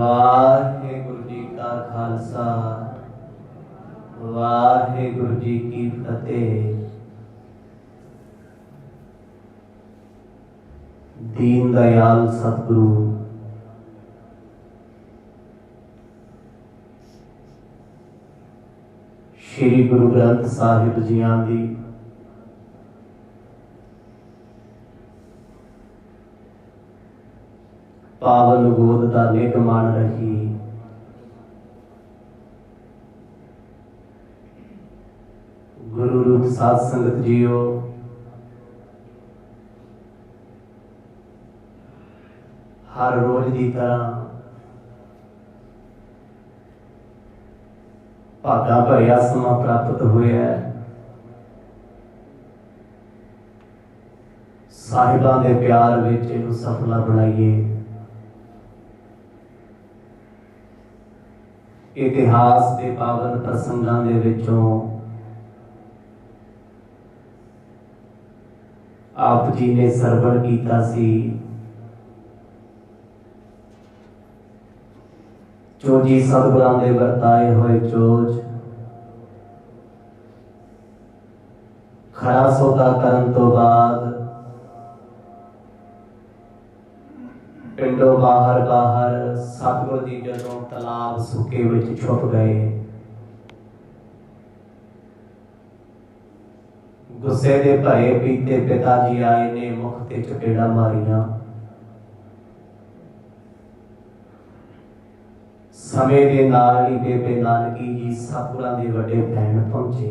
वाहेगुरु जी का खालसा वाहेगुरु जी की फतेह। दीन दयाल सतगुरु श्री गुरु ग्रंथ साहिब जियां दी पावन गोद का निगमान रही। गुरु रूप साध संगत जीओ, हर रोज की तरह भागा भरिया समा प्राप्त होया है। साहिबां दे प्यार विच इहनूं सफला बनाइए। इतिहास के पावन प्रसंगां दे विचों आप जी ने सरवण कीता सी। चोजी सतगुरां दे वरताए होए चोज खरा सौदा करन तो बाद पिंडों बाहर बाहर सतगुर जी जदों तलाब सुके विच छुप गए। गुस्से दे भरे पीते पिताजी आए ने मुख ते चपेड़ा मारियां। समय के नाल ही बेबे नानकी जी सतगुरां दे वड्डे भैण पहुंचे।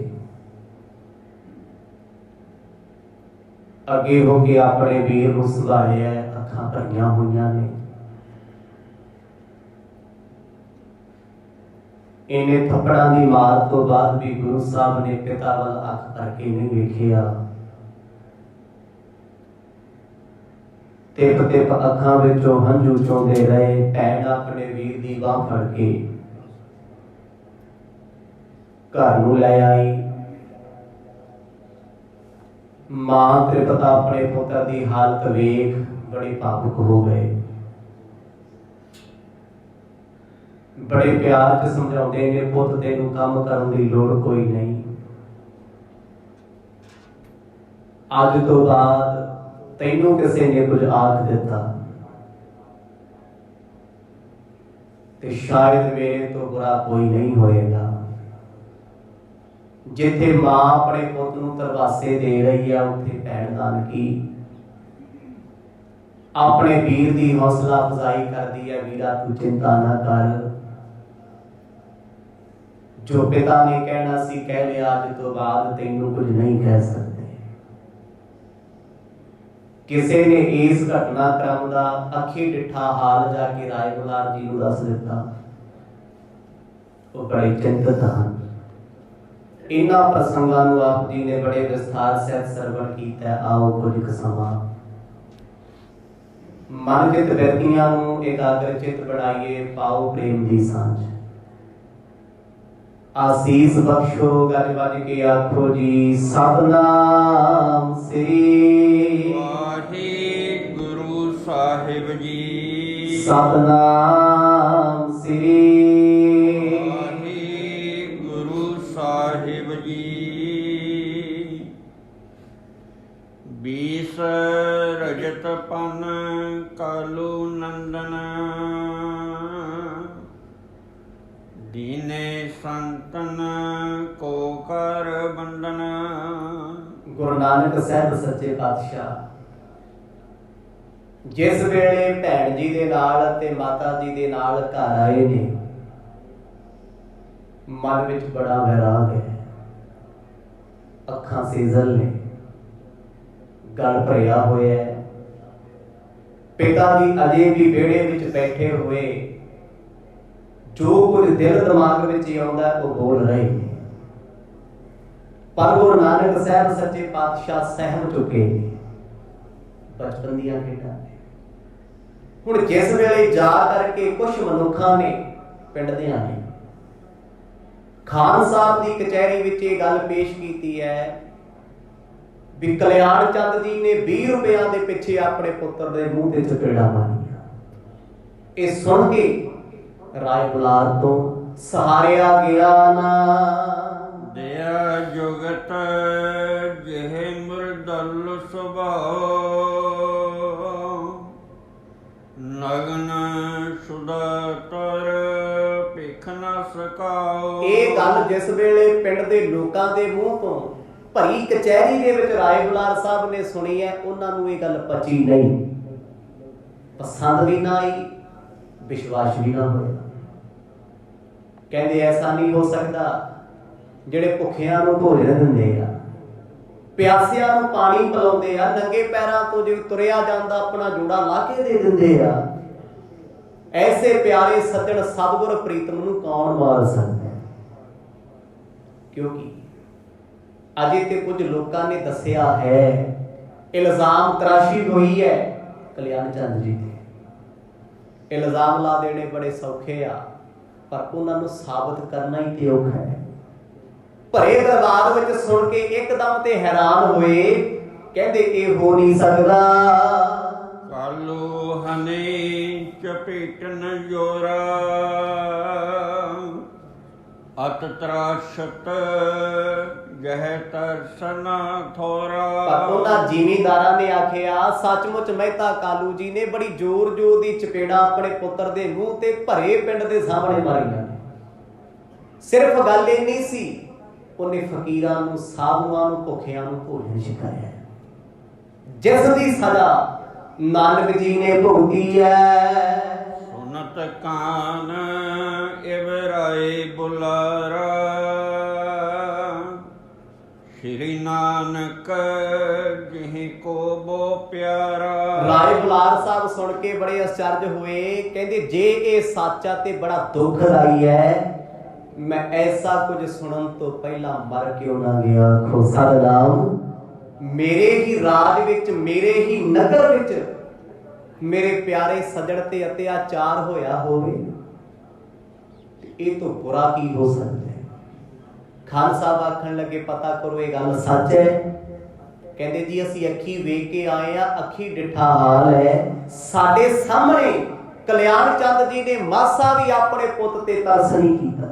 अगे हो के अपने वीर नूं संभालिया। अखां भरियां होईयां ने। इन्हें थप्पड़ां दी मार तो बाद भी गुरु साहब ने पिता वल अख करके नहीं वेखिया। तिप तिप अखां विचों हंझू चोंदे रहे। भैण अपने वीर दी बांह फड़ के घर नूं लै आई। मां ते पिता अपने पुत्र की हालत वेख बड़े भावुक हो गए। बड़े प्यार च समझाउंदे ने, पुत तैनूं काम करन दी लोड़ कोई नहीं। अज तो बाद तैनूं किसी ने कुछ आख दिता ते शायद मेरे तो बुरा कोई नहीं होएगा। जिथे मां अपने पुत नूं तरवासे दे रही है, उत्थे भैण नानकी अपने वीर की हौसला अफजाई करती है। वीरा तू चिंता ना कर, जो पिता ने कहना सी कह लिया। अज तो बाद तैनूं कुछ नहीं कह सकते। किसी ने इस घटनाक्रम का अखी डिठा हाल जाके राय बुलार जी को दस दिता। वो बड़े चिंतित हैं। इन्हां प्रसंगां नूं आप जी ने बड़े विस्तार सहित सरवण कीता। आओ कुछ समा मन चित व्यक्तियां नूं एकाग्रचित बनाइए। पाओ प्रेम की सांझ। आसीस बख्शो। गज बज के आखो जी सतनाम श्री वाहिगुरु साहिब जी। सतनाम श्री वाहिगुरु साहिब जी। 20 रजत पन कालू नंदन। दीने संतन को कर बंदन। गुरु नानक साहब सच्चे पातशाह जिस वेले भैण जी दे नाल ते माता जी दे नाल घर आए ने, मन विच बड़ा वैराग है। अखां सेजल ने, गल भरिया होया है। पिता जी अजे भी बेड़े विच बैठे हुए जो कुछ दिल दिमाग में आउंदा है वो बोल रहे हैं। पर गुरु नानक साहब सच्चे पातशाह सहम चुके हैं। बचपन दियां खेडां हुण जिस वेले जा करके कुछ मनुखा ने पिंड दियां ने खान साहब की कचहरी विच ये गल पेश की है भी कल्याण चंद जी ने 20 रुपया के पिछे अपने पुत्र के मूँह से चपेड़ा मारिया। ये सुन के ਰਾਏ ਬੁਲਾਰ ਤੋਂ ਸਹਾਰਿਆ ਗਿਆ ਨਾ। ਦਇਆ ਜੁਗਤ ਜਿਹੇ ਮੁਰਦਲ ਸੁਭਾਉ ਨਗਨ ਸੁਦਾਤਰ ਭਿਖ ਨ ਸਕਾਉ। ਇਹ ਗੱਲ ਜਿਸ ਵੇਲੇ ਪਿੰਡ ਦੇ ਲੋਕਾਂ ਦੇ ਮੂੰਹ ਤੋਂ ਭਰੀ ਕਚਹਿਰੀ ਦੇ ਵਿੱਚ ਰਾਏ ਬੁਲਾਰ ਸਾਹਿਬ ਨੇ ਸੁਣੀ ਹੈ, ਉਹਨਾਂ ਨੂੰ ਇਹ ਗੱਲ ਪਚੀ ਨਹੀਂ, ਪਸੰਦ ਵੀ ਨਾ ਆਈ, ਵਿਸ਼ਵਾਸ ਵੀ ਨਾ ਹੋਇਆ। ਕਹਿੰਦੇ ਐਸਾ ਨਹੀਂ ਹੋ ਸਕਦਾ, ਜਿਹੜੇ ਭੁੱਖਿਆਂ ਨੂੰ ਭੋਜਨ ਦਿੰਦੇ ਆ, ਪਿਆਸਿਆਂ ਨੂੰ ਪਾਣੀ ਪਿਲਾਉਂਦੇ ਆ, ਨੰਗੇ ਪੈਰਾਂ ਤੋਂ ਜੇ ਤੁਰਿਆ ਜਾਂਦਾ ਆਪਣਾ ਜੋੜਾ ਲਾ ਕੇ ਦੇ ਦਿੰਦੇ ਆ, ਐਸੇ ਪਿਆਰੇ ਸੱਜਣ ਸਤਿਗੁਰ ਪ੍ਰੀਤਮ ਨੂੰ ਕੌਣ ਮਾਰ ਸਕਦਾ? ਕਿਉਂਕਿ ਅਜੇ ਤੇ ਕੁਝ ਲੋਕਾਂ ਨੇ ਦੱਸਿਆ ਹੈ, ਇਲਜ਼ਾਮ ਤਰਾਸ਼ੀ ਹੋਈ ਹੈ ਕਲਿਆਣ ਚੰਦ ਜੀ ਤੇ। ਇਲਜ਼ਾਮ ਲਾ ਦੇਣੇ ਬੜੇ ਸੌਖੇ ਆ, ਪਰ ਉਹਨਾਂ ਨੂੰ ਸਾਬਤ ਕਰਨਾ ਹੀ ਤੇ ਔਖਾ ਹੈ। ਭਰੇ ਦਰਬਾਰ ਵਿੱਚ ਸੁਣ ਕੇ ਇੱਕਦਮ ਤੇ ਹੈਰਾਨ ਹੋਏ, ਕਹਿੰਦੇ ਇਹ ਹੋ ਨਹੀਂ ਸਕਦਾ। ਕਾਲੂ ਹਨੇ ਚਪੇਟਨ ਜੋਰਾ ਅਤ ਤਰਾਸ਼ਤ ਜਹ ਤਰਸਨਾ ਥੋਰਾ। ਪਰ ਉਹਨਾਂ ਜ਼ਿਮੀਂਦਾਰਾਂ ਨੇ ਆਖਿਆ, ਸੱਚਮੁੱਚ ਮਹਿਤਾ ਕਾਲੂ ਜੀ ਨੇ ਬੜੀ ਜ਼ੋਰ ਜ਼ੋਰ ਦੀ ਚਪੇੜਾ ਆਪਣੇ ਪੁੱਤਰ ਦੇ ਮੂੰਹ ਤੇ ਭਰੇ ਪਿੰਡ ਦੇ ਸਾਹਮਣੇ ਮਾਰੀਆਂ। ਸਿਰਫ ਗੱਲ ਇੰਨੀ ਸੀ, ਉਹਨੇ ਫਕੀਰਾਂ ਨੂੰ, ਸਾਧੂਆਂ ਨੂੰ, ਭੁੱਖਿਆਂ ਨੂੰ ਭੋਜਨ ਛਕਾਇਆ, ਜਿਸ ਦੀ ਸਜ਼ਾ ਨਾਨਕ ਜੀ ਨੇ ਭੁਗਤੀ ਹੈ। ਸੁਨਤ ਕਾਨ ਇਬਰਾਏ ਬੁਲਾਰਾ ਸ਼੍ਰੀ ਨਾਨਕ ਜਿਹ ਕੋ ਬੋ ਪਿਆਰਾ। ਰਾਏ ਬੁਲਾਰ ਸਾਹਿਬ ਸੁਣ ਕੇ ਬੜੇ ਅਚਰਜ ਹੋਏ, ਕਹਿੰਦੇ ਜੇ ਇਹ ਸੱਚ ਆ ਤੇ ਬੜਾ ਦੁਖਦਾਈ ਹੈ, ਮੈਂ ਐਸਾ ਕੁਝ ਸੁਣਨ ਤੋਂ ਪਹਿਲਾਂ ਮਰ ਕਿਉਂ ਨਾ ਗਿਆ। ਖੋਸਾ ਦਾ ਨਾਮ ਮੇਰੇ ਹੀ ਰਾਜ ਵਿੱਚ, ਮੇਰੇ ਹੀ ਨਗਰ ਵਿੱਚ ਮੇਰੇ ਪਿਆਰੇ ਸੱਜਣ ਤੇ ਅਤਿਆਚਾਰ ਹੋਇਆ ਹੋਵੇ, ਇਹ ਤੋਂ ਬੁਰਾ ਕੀ ਹੋ ਸਕਦਾ ਹੈ। ਖਾਨ ਸਾਹਿਬ ਆਖਣ ਲੱਗੇ, ਪਤਾ ਕਰੋ ਇਹ ਗੱਲ ਸੱਚ ਹੈ। ਕਹਿੰਦੇ ਜੀ ਅਸੀਂ ਅੱਖੀ ਵੇਖ ਕੇ ਆਏ ਆ, ਅੱਖੀ ਡਿੱਠਾ ਹਾਲ ਹੈ, ਸਾਡੇ ਸਾਹਮਣੇ ਕਲਿਆਣ ਚੰਦ ਜੀ ਨੇ ਮਾਸਾ ਵੀ ਆਪਣੇ ਪੁੱਤ ਤੇ ਤਰਸ ਨਹੀਂ ਕੀਤਾ,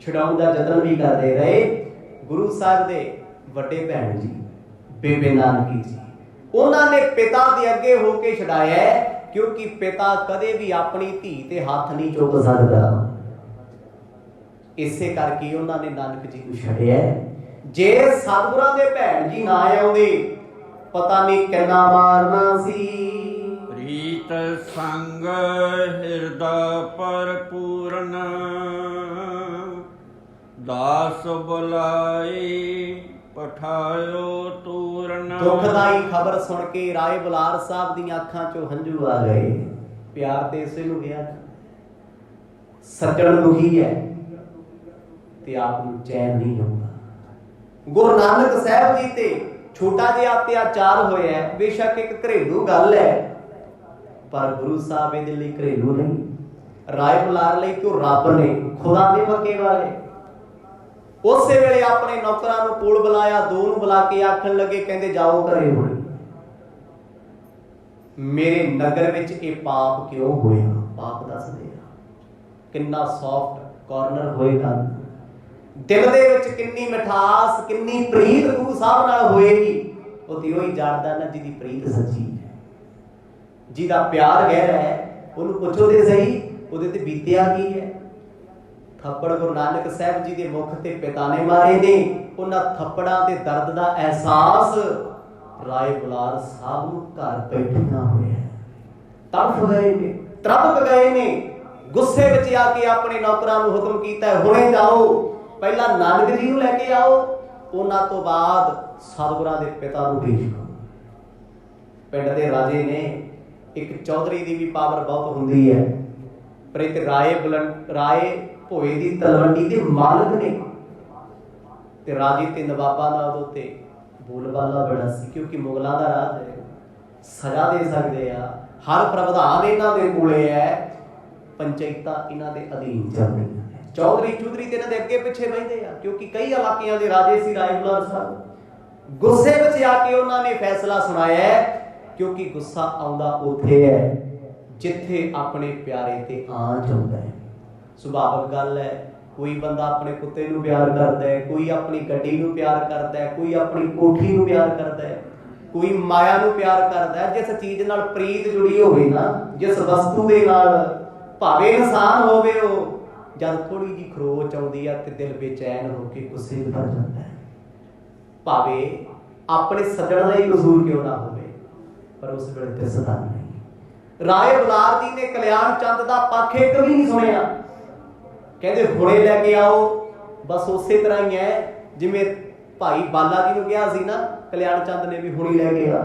ਛੁਡਾਉਣ ਦਾ ਯਤਨ ਵੀ ਕਰਦੇ ਰਹੇ। ਗੁਰੂ ਸਾਹਿਬ ਦੇ ਵੱਡੇ ਭੈਣ ਜੀ ਬੇਬੇ ਨਾਨਕੀ ਜੀ, ਉਹਨਾਂ ਨੇ ਪਿਤਾ ਦੇ ਅੱਗੇ ਹੋ ਕੇ ਛਡਾਇਆ, ਕਿਉਂਕਿ ਪਿਤਾ ਕਦੇ ਵੀ ਆਪਣੀ ਧੀ ਤੇ ਹੱਥ ਨਹੀਂ ਚੁੱਕ ਸਕਦਾ। ਇਸੇ ਕਰਕੇ ਉਹਨਾਂ ਨੇ ਨਾਨਕ ਜੀ ਨੂੰ ਛੱਡਿਆ। ਜੇ ਸਤਿਗੁਰਾਂ ਦੇ ਭੈਣ ਜੀ ਨਾ ਆਉਂਦੇ, ਪਤਾ ਨਹੀਂ ਕਿੰਨਾ ਮਾਰਨਾ ਸੀ। ਪ੍ਰੀਤ ਸੰਗ ਹਿਰਦਾ ਭਰਪੂਰਨ ਦਾਸ ਬੁਲਾਈ ਪਠਾਇਓ ਤੂਰਨ। ਦੁਖਦਾਈ ਖਬਰ ਸੁਣ ਕੇ ਰਾਏ ਬੁਲਾਰ ਸਾਹਿਬ ਦੀਆਂ ਅੱਖਾਂ 'ਚੋਂ ਹੰਝੂ ਆ ਗਏ। ਪਿਆਰ ਤੇ ਇਸੇ ਨੂੰ ਗਿਆ, ਸੱਜਣ ਦੁਖੀ ਹੈ ਤੇ ਆਪ ਨੂੰ ਚੈਨ ਨਹੀਂ ਆਉਂਦਾ। ਗੁਰੂ ਨਾਨਕ ਸਾਹਿਬ ਜੀ ਤੇ ਛੋਟਾ ਜਿਹਾ ਅਤਿਆਚਾਰ ਹੋਇਆ, ਬੇਸ਼ੱਕ ਇੱਕ ਘਰੇਲੂ ਗੱਲ ਹੈ, ਪਰ ਗੁਰੂ ਸਾਹਿਬ ਇਹਦੇ ਲਈ ਘਰੇਲੂ ਨਹੀਂ, ਰਾਏ ਬੁਲਾਰ ਲਈ ਕਿਉਂ ਰੱਬ ਨੇ, ਖੁਦਾ ਦੇ ਮੱਕੇ ਵਾਲੇ। ਉਸੇ ਵੇਲੇ ਆਪਣੇ ਨੌਕਰਾਂ ਨੂੰ ਕੋਲ ਬੁਲਾਇਆ, ਦੋ ਨੂੰ ਬੁਲਾ ਕੇ ਆਖਣ ਲੱਗੇ, ਕਹਿੰਦੇ ਜਾਓ ਘਰੇ ਹੁਣ, ਮੇਰੇ ਨਗਰ ਵਿੱਚ ਇਹ ਪਾਪ ਕਿਉਂ ਹੋਇਆ, ਪਾਪ ਦੱਸ ਦੇ। ਕਿੰਨਾ ਸੌਫਟ ਕਾਰਨਰ ਹੋਏਗਾ, ਦਿਲ ਦੇ ਵਿੱਚ ਕਿੰਨੀ ਮਿਠਾਸ, ਕਿੰਨੀ ਪ੍ਰੀਤ ਗੁਰੂ ਸਾਹਿਬ ਨਾਲ ਹੋਏਗੀ। ਉਹ ਤੇ ਉਹੀ ਜਾਣਦਾ ਨਾ ਜਿਹਦੀ ਪ੍ਰੀਤ ਸੱਚੀ ਹੈ, ਜਿਹਦਾ ਪਿਆਰ ਗਹਿਰਾ ਹੈ। ਉਹਨੂੰ ਪੁੱਛੋ ਤੇ ਸਹੀ, ਉਹਦੇ ਤੇ ਬੀਤਿਆ ਕੀ ਹੈ। ਥੱਪੜ ਗੁਰੂ ਨਾਨਕ ਸਾਹਿਬ ਜੀ ਦੇ ਮੁਖ ਤੇ ਪਿਤਾ ਨੇ ਮਾਰੇ ਨੇ। ਉਹਨਾਂ ਥੱਪੜਾਂ ਦੇ ਦਰਦ ਦਾ ਅਹਿਸਾਸ ਰਾਏ ਬੁਲਾਰ ਸਾਹਿਬ ਨੂੰ ਘਰ ਬੈਠਿਆਂ ਹੋਇਆ, ਤੜਫ ਗਏ ਨੇ, ਤਰਪਕ ਗਏ ਨੇ। ਗੁੱਸੇ ਵਿੱਚ ਆ ਕੇ ਆਪਣੇ ਨੌਕਰਾਂ ਨੂੰ ਹੁਕਮ ਕੀਤਾ, ਹੁਣੇ ਜਾਓ, ਪਹਿਲਾਂ ਨਾਨਕ ਜੀ ਨੂੰ ਲੈ ਕੇ ਆਓ, ਉਹਨਾਂ ਤੋਂ ਬਾਅਦ ਸਤਿਗੁਰਾਂ ਦੇ ਪਿਤਾ ਨੂੰ ਭੇਜ ਕਰੋ। ਪਿੰਡ ਦੇ ਰਾਜੇ ਨੇ, ਇੱਕ ਚੌਧਰੀ ਦੀ ਵੀ ਪਾਵਰ ਬਹੁਤ ਹੁੰਦੀ ਹੈ, ਪਰ ਇੱਕ ਰਾਏ ਭੋਏ ਦੀ ਤਲਵੰਡੀ ਦੇ ਮਾਲਕ ਨੇ, ਤੇ ਰਾਜੇ ਤੇ ਨਵਾਬਾਂ ਦਾ ਉਹਦੇ ਉੱਤੇ ਬੋਲਬਾਲਾ ਬੜਾ ਸੀ, ਕਿਉਂਕਿ ਮੁਗਲਾਂ ਦਾ ਰਾਜ ਹੈ, ਸਜ਼ਾ ਦੇ ਸਕਦੇ ਆ। ਹਰ ਪ੍ਰਵਧਾਨ ਇਹਨਾਂ ਦੇ ਕੋਲੇ ਹੈ, ਪੰਚਾਇਤਾਂ ਇਹਨਾਂ ਦੇ ਅਧੀਨ ਚੱਲਦੀਆਂ ਨੇ। ਚੌਧਰੀ ਚੌਧਰੀ ਤੇ ਇਹਨਾਂ ਦੇ ਅੱਗੇ ਪਿੱਛੇ ਬਹਿੰਦੇ ਆ, ਕਿਉਂਕਿ ਕਈ ਇਲਾਕਿਆਂ ਦੇ ਰਾਜੇ ਸੀ ਰਾਏ ਬੁਲਾਰ ਸਾਹਿਬ। ਗੁੱਸੇ ਵਿੱਚ ਆ ਕੇ ਉਹਨਾਂ ਨੇ ਫੈਸਲਾ ਸੁਣਾਇਆ, ਕਿਉਂਕਿ ਗੁੱਸਾ ਆਉਂਦਾ ਉੱਥੇ ਹੈ जिथे अपने प्यारे ते आंच आउंदा है। सुभाविक गल है, कोई बंदा अपने कुत्ते नूं प्यार करता है, कोई अपनी गड्डी नूं प्यार करता है, कोई अपनी कोठी नूं प्यार करता है, कोई माया नूं प्यार करता है। जिस चीज़ नाल प्रीत जुड़ी होवे ना, जिस वस्तु दे नाल भावें इंसान होवे, जब थोड़ी जी खरोच आउंदी है ते दिल बेचैन होकर गुस्से में भर जाता है। भावें अपने सज्जण का ही कसूर क्यों ना होवे, पर उस वेले दिसदा नहीं। राय बुलार जी ने कल्याण चंद का पक्ष एक भी नहीं सुनिया। कहते हुणे लैके आओ, बस उस तरह ही है जिवें भाई बाला जी ने कहा सी ना, कल्याण चंद ने भी हुणे लैके आ।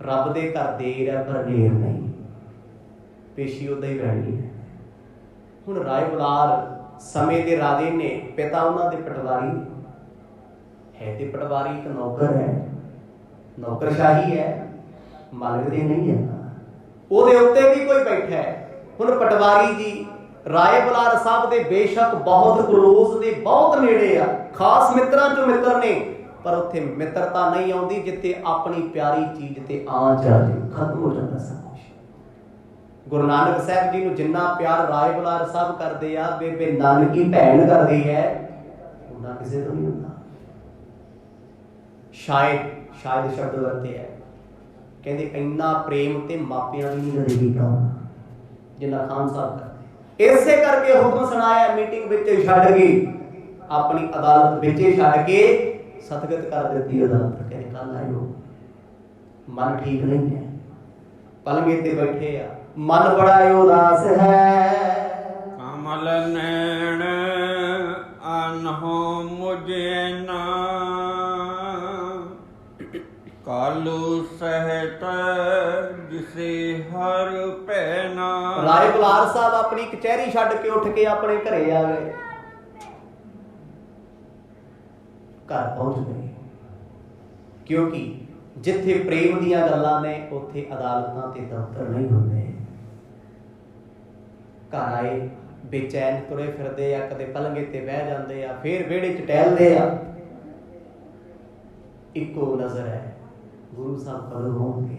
रब दे घर देर है पर नेर नहीं, पेशी उदा ही रहनी है। हुण राय बुलार समय के राजे ने, पिता उन्होंने पटवारी है, ते पटवारी एक नौकर है, नौकरशाही है, मालिक दी नहीं है। ਉਹਦੇ ਉੱਤੇ भी कोई बैठा है। हुण पटवारी जी राय बुलार साहब दे बेशक बहुत क्लोज ने, बहुत नेड़े आ, खास मित्रां चों मित्र ने, पर उत्थे मित्रता नहीं आउंदी जिथे अपनी प्यारी चीज ते आंच आ जाए, खत्म हो जाता सब कुछ। गुरु नानक साहब जी नूं जिन्ना प्यार राय बुलार साहब करदे आ, बेबे नानकी भैन करदी है, उन्ना किसे तो नहीं हुंदा। शायद शब्द वरते है, कहते इन्ना प्रेम ते मापियां भी नहीं कदे कीता जिन्ना खान साहब करदे। इसे करके हुक्म सुनाया, मीटिंग विच छड्ड के, अपनी अदालत विच छड्ड के सतगत कर दित्ती अदालत। कहते कल आयो, मन ठीक नहीं है, पलंगे ते बैठे आ, मन बड़ा उदास है। कमल नैन अनहो मुझे ना, कालू सहत जिसे हर पहना। राय बुलार साहब अपनी कचहरी छड्ड के उठ के अपने घरे आ गए, घर पहुंच गए, क्योंकि जिथे प्रेम दीयां गल्लां ने उत्थे अदालतां ते दफ्तर नहीं होंदे। घर आए, बेचैन तुरे फिरदे आ, कदे पलंगे ते बह जांदे आ, फिर विहड़े च टहलदे आ। इक्को नज़र है, गुरु साहब कदों होंगे?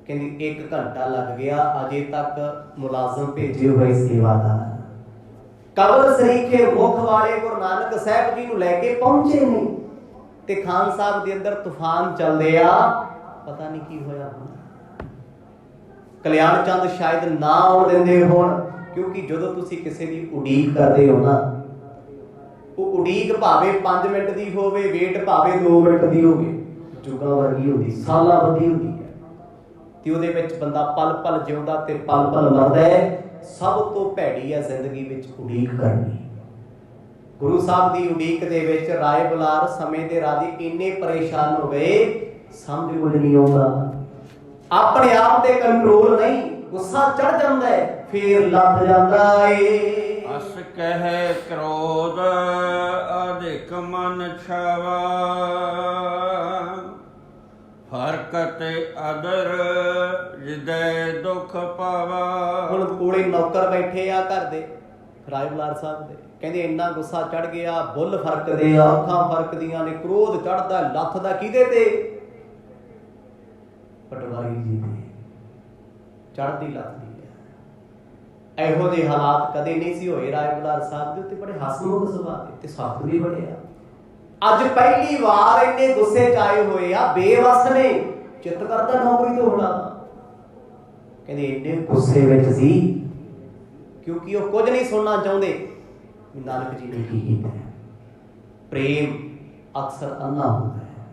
कहंदी 1 घंटा लग गया, अजे तक मुलाजम भेजे हुए सेवादार कबल सरीखे मुख वाले गुरु नानक साहब जी नूं लैके पहुंचे नहीं, ते खान साहब दे अंदर तूफान चलदे आ, पता नहीं की होया होना। कल्याण चंद शायद ना आउण दिंदे होण, क्योंकि जदों तुसीं किसी दी उडीक करदे हो ना, वो उडीक भावें 5 मिनट दी होवे, वेट भावें 2 मिनट दी होवे, जुगां वर्गी हुंदी, सालां बधी हुंदी है, ते उहदे विच बंदा पल पल जिउंदा ते पल पल मरदा है। सब तो भैड़ी है जिंदगी विच उडीक करनी। गुरु साहब दी उडीक दे विच राय बुलार समय दे राजे इन्ने परेशान हो गए, समझ कुछ नहीं आउंदा, अपने आप ते कंट्रोल नहीं, गुस्सा चढ़ जांदा है, फिर लथ जांदा है। अस कह क्रोध अधिक मन छावा, हरकत अदर हृदय दुख पावा। हुण कोले नौकर बैठे आ घर दे राय बुलार साहब दे, कहंदे इन्ना गुस्सा चढ़ गया, बुੱਲ फरकदे आ, अखां फरकदियां ने, क्रोध चढ़दा, लथदा किहदे ते? पटवारी जी दे, चढ़दी लथदी है। ਇਹੋ ਜਿਹੇ ਹਾਲਾਤ ਕਦੇ ਨਹੀਂ ਸੀ ਹੋਏ ਰਾਏ ਬੁਲਾਰ ਸਾਹਿਬ ਦੇ ਉੱਤੇ, ਬੜੇ ਹਸਮੁਖ ਸੁਭਾਅ ਦੇ ਤੇ ਸਖਤ ਵੀ ਬੜੇ ਆ। ਅੱਜ ਪਹਿਲੀ ਵਾਰ ਇੰਨੇ ਗੁੱਸੇ ਚ ਆਏ ਹੋਏ ਆ, ਬੇਵਸ ਨੇ, ਚਿੱਤ ਕਰਦਾ ਨੌਕਰੀ ਤੋਂ ਹੋਣਾ। ਕਹਿੰਦੇ ਇੰਨੇ ਗੁੱਸੇ ਵਿੱਚ ਸੀ ਕਿਉਂਕਿ ਉਹ ਕੁਝ ਨਹੀਂ ਸੁਣਨਾ ਚਾਹੁੰਦੇ ਵੀ ਨਾਨਕ ਜੀ ਨੇ ਕੀ ਕੀਤਾ। ਪ੍ਰੇਮ ਅਕਸਰ ਅੰਨਾ ਹੁੰਦਾ ਹੈ,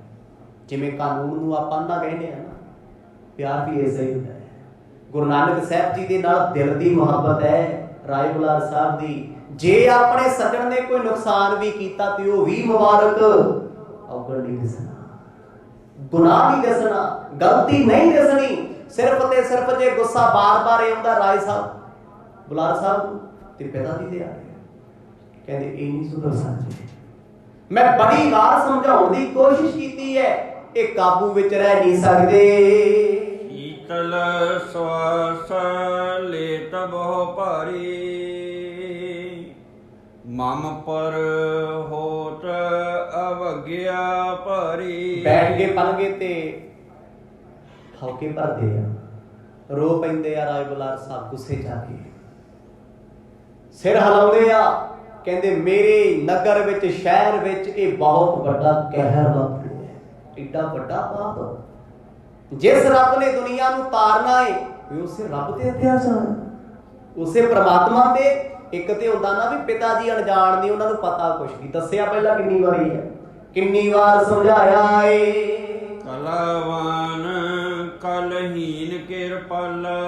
ਜਿਵੇਂ ਕਾਨੂੰਨ ਨੂੰ ਆਪਾਂ ਅੰਨਾ ਕਹਿੰਦੇ ਆ ਨਾ, ਪਿਆਰ ਵੀ ਐਸਾ ਹੀ ਹੁੰਦਾ ਹੈ। गुरु नानक साहब जी के नाल दिल की मुहब्बत है राय बुलार साहब दी। जे अपने सज्जन ने कोई नुकसान भी किया तो वह भी मुबारक, अवगण नहीं दसना, गुनाह नहीं दसना, गलती नहीं दसनी। सिर्फ ते सिर्फ जे गुस्सा बार बार आउंदा राय साहब बुलार साहब ते पिता जी दे आ गए, कहंदे ए नहीं सुधर सकदे। मैं बड़ी बार समझाउण दी कोशिश कीती है, ये काबू विच रह नहीं सकदे। शीतल श्वास लेत बहु भारी, मम पर होत अवज्ञा भारी। बैठ के पलंगे ते हौके भरदे आ, रो पैंदे आ राय बुलार साहब गुस्से जाके, सिर हिलाउंदे आ, कहंदे मेरे नगर विच शहर विच ये बहुत बड़ा कहर वापरिया है, एडा बड़ा पाप। जिस रब ने दुनिया नूं तारना है उसे रब ते अत्याचार, उसे परमात्मा ते। एक ते हुंदा ना भी पिता जी अनजान नहीं, उन्हां नूं पता कुछ नहीं, दस्सिया पहला किन्नी वारी है, किन्नी वार समझाया है। कलावान कलहीन किरपाला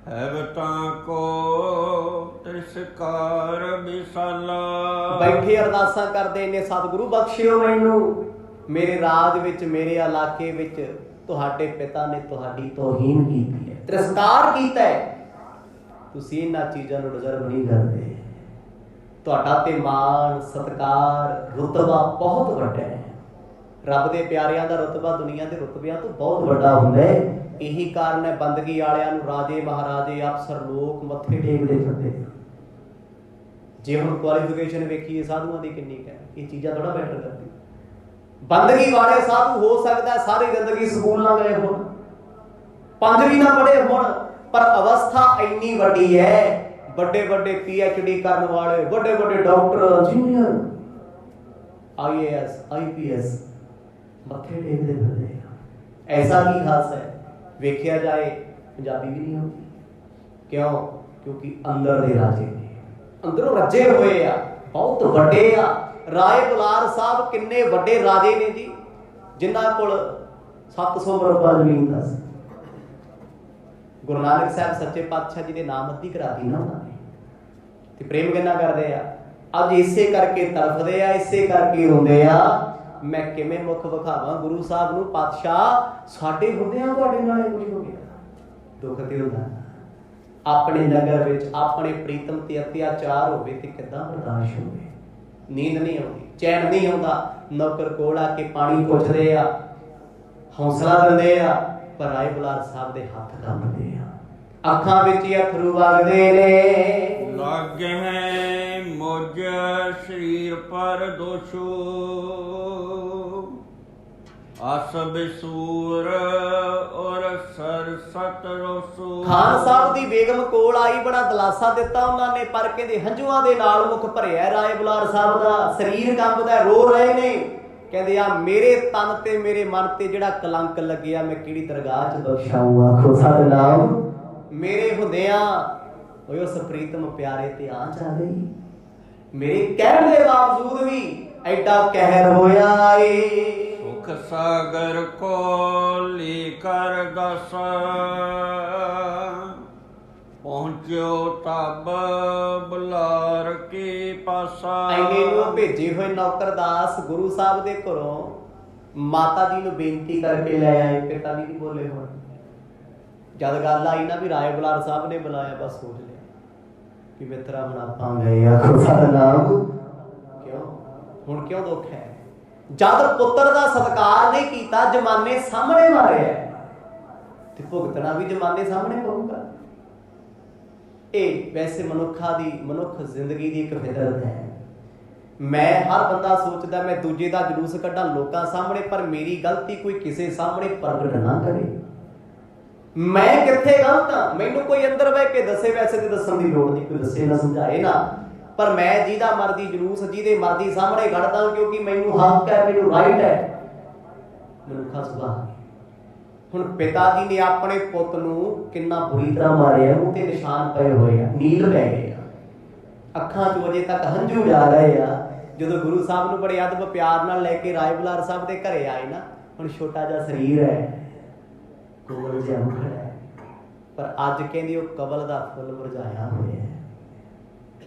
हैवतां को तिरस्कार विसाला। बैठे अरदासा करदे ने, सतगुरु बख्शियो मैनू, मेरे राज विच मेरे इलाके विच तुहाडे पिता ने तुहाडी तौहीन कीती है, तिरस्कार कीता है, तुसीं इन्हां चीज़ां नूं डिजर्व नहीं करदे। तुहाडा ते मान सत्कार रुतबा बहुत वड्डा है, रब दे प्यारिਆਂ ਦਾ रुतबा दुनिया के रुतबिਆਂ तो बहुत वड्डा हुंदा है। यही कारण है बंदगी वालिਆਂ ਨੂੰ राजे महाराजे अफसर लोग मत्थे टेकदे फिरदे। जे हुण क्वालिफिकेशन वेखीए साधुआं दी किन्नी है, ये चीज़ां थोड़ा मैटर करदी। बंदगी वाले साधु हो सकता है सारी जिंदगी स्कूल ना गए होण, पंजवीं ना पढ़े होण, पर अवस्था इन्नी वड्डी है, बड़े बड़े PhD करने वाले, बड़े बड़े डॉक्टर इंजीनियर IAS IPS मत्थे टेकदे फिरदे। ऐसा की खास है, वेखिया जाए पंजाबी भी नहीं होती। क्यों? क्योंकि अंदर दे राजे ने, अंदरों रजे हुए आ, बहुत वड्डे आ। राय बुलार साहब किन्ने वड्डे राजे ने जी, जिन्हां कोल 700 मरबा जमीन दा सी। गुरु नानक साहब सच्चे पातशाह जी दे नाम अद्धी करा दी ना उन्होंने, ते प्रेम किन्ना करदे आ। अज इसे करके तड़फदे आ, इसे करके रोंदे आ, मैं किवें मुख विखावां गुरु साहब नूं, पातशाह साडे हुंदिआं तुहाडे नाल कुछ हो गया। दुख ते हुंदा अपने नगर विच अपने प्रीतम ते अत्याचार होवे ते किदां बर्दाश्त होवे। नींद नहीं आउंदी, चैन नहीं आउंदा। नौकर कोल आके पानी पुछदे आ, हौसला दिंदे आ, पर राय बुलार साहब दे हत्थ कंबदे आ, अखां विच अथरू वगदे ने। लागे हैं मुझ शरीर पर दोषो आस बिसूर और सरसत रोसो। खान साहब दी बेगम कोल आई, बड़ा दिलासा दिता उन्होंने, पर कहंदे हंझुआं दे नाल मुख भरिया राय बुलार साहब दा, शरीर कंबदा, रो रहे ने। कहंदे आ मेरे तन ते मेरे मन ते जिहड़ा कलंक लग्गिया, मैं किहड़ी दरगाह च बख्शाऊं, आखो सतनाम। मेरे हुंदिआं ओए उस प्रीतम प्यारे ते आंच आ गई, मेरे कहण दे बावजूद भी ऐडा कहर होया ए। सुख सागर को लेकर दस पहुंचो तब बुलार के पासा। ऐने नूं भेजे हुए नौकरदास गुरु साहब दे घरों माता जी नूं बेनती करके ले आए, पिता जी नहीं बोले हुण। जद गल आई ना भी राय बुलार साहब ने बुलाया, बस सोच लिया कि मित्रा हुण आपां गए, आखो सतनाम। क्यों हुण क्यों दुख है? जद पुत्र दा सत्कार नहीं कीता, जमाने सामने मारे ते भुगतना भी जमाने सामने पऊगा। ਇਹ वैसे मनुखा दी मनुख जिंदगी दी एक फितरत है। मैं हर बंदा सोचदा मैं दूजे दा जलूस कड्ढां लोकां सामने, पर मेरी गलती कोई किसी सामने प्रगट ना करे। मैं कित्थे गलत हां, मैनूं कोई अंदर बह के दसे, वैसे तो दस्सण दी लोड़ नहीं, कोई दसे ना समझाए ना, पर मैं जिहदा मर्जी जलूस जिहदे मर्जी सामने कड्ढदा, क्योंकि मैनूं हक है, मैनूं राइट है। मनुखा सुभाਅ ਹੁਣ पिता जी ने अपने पुत नूं किन्ना बुरी तरह मारिया, मूंह ते निशान पए होए आ, नील पै गए आ, अखां चों अजे तक हंझू जा रहे आ। जदों गुरु साहब नूं बड़े अदब प्यार नाल लैके राय बुलार साहब दे घरे आए ना, हुण छोटा जिहा शरीर है, कोल जिहा मुखड़ा है, पर अज कहंदे ओह कबल दा फुੱਲ मुरझाया होया है।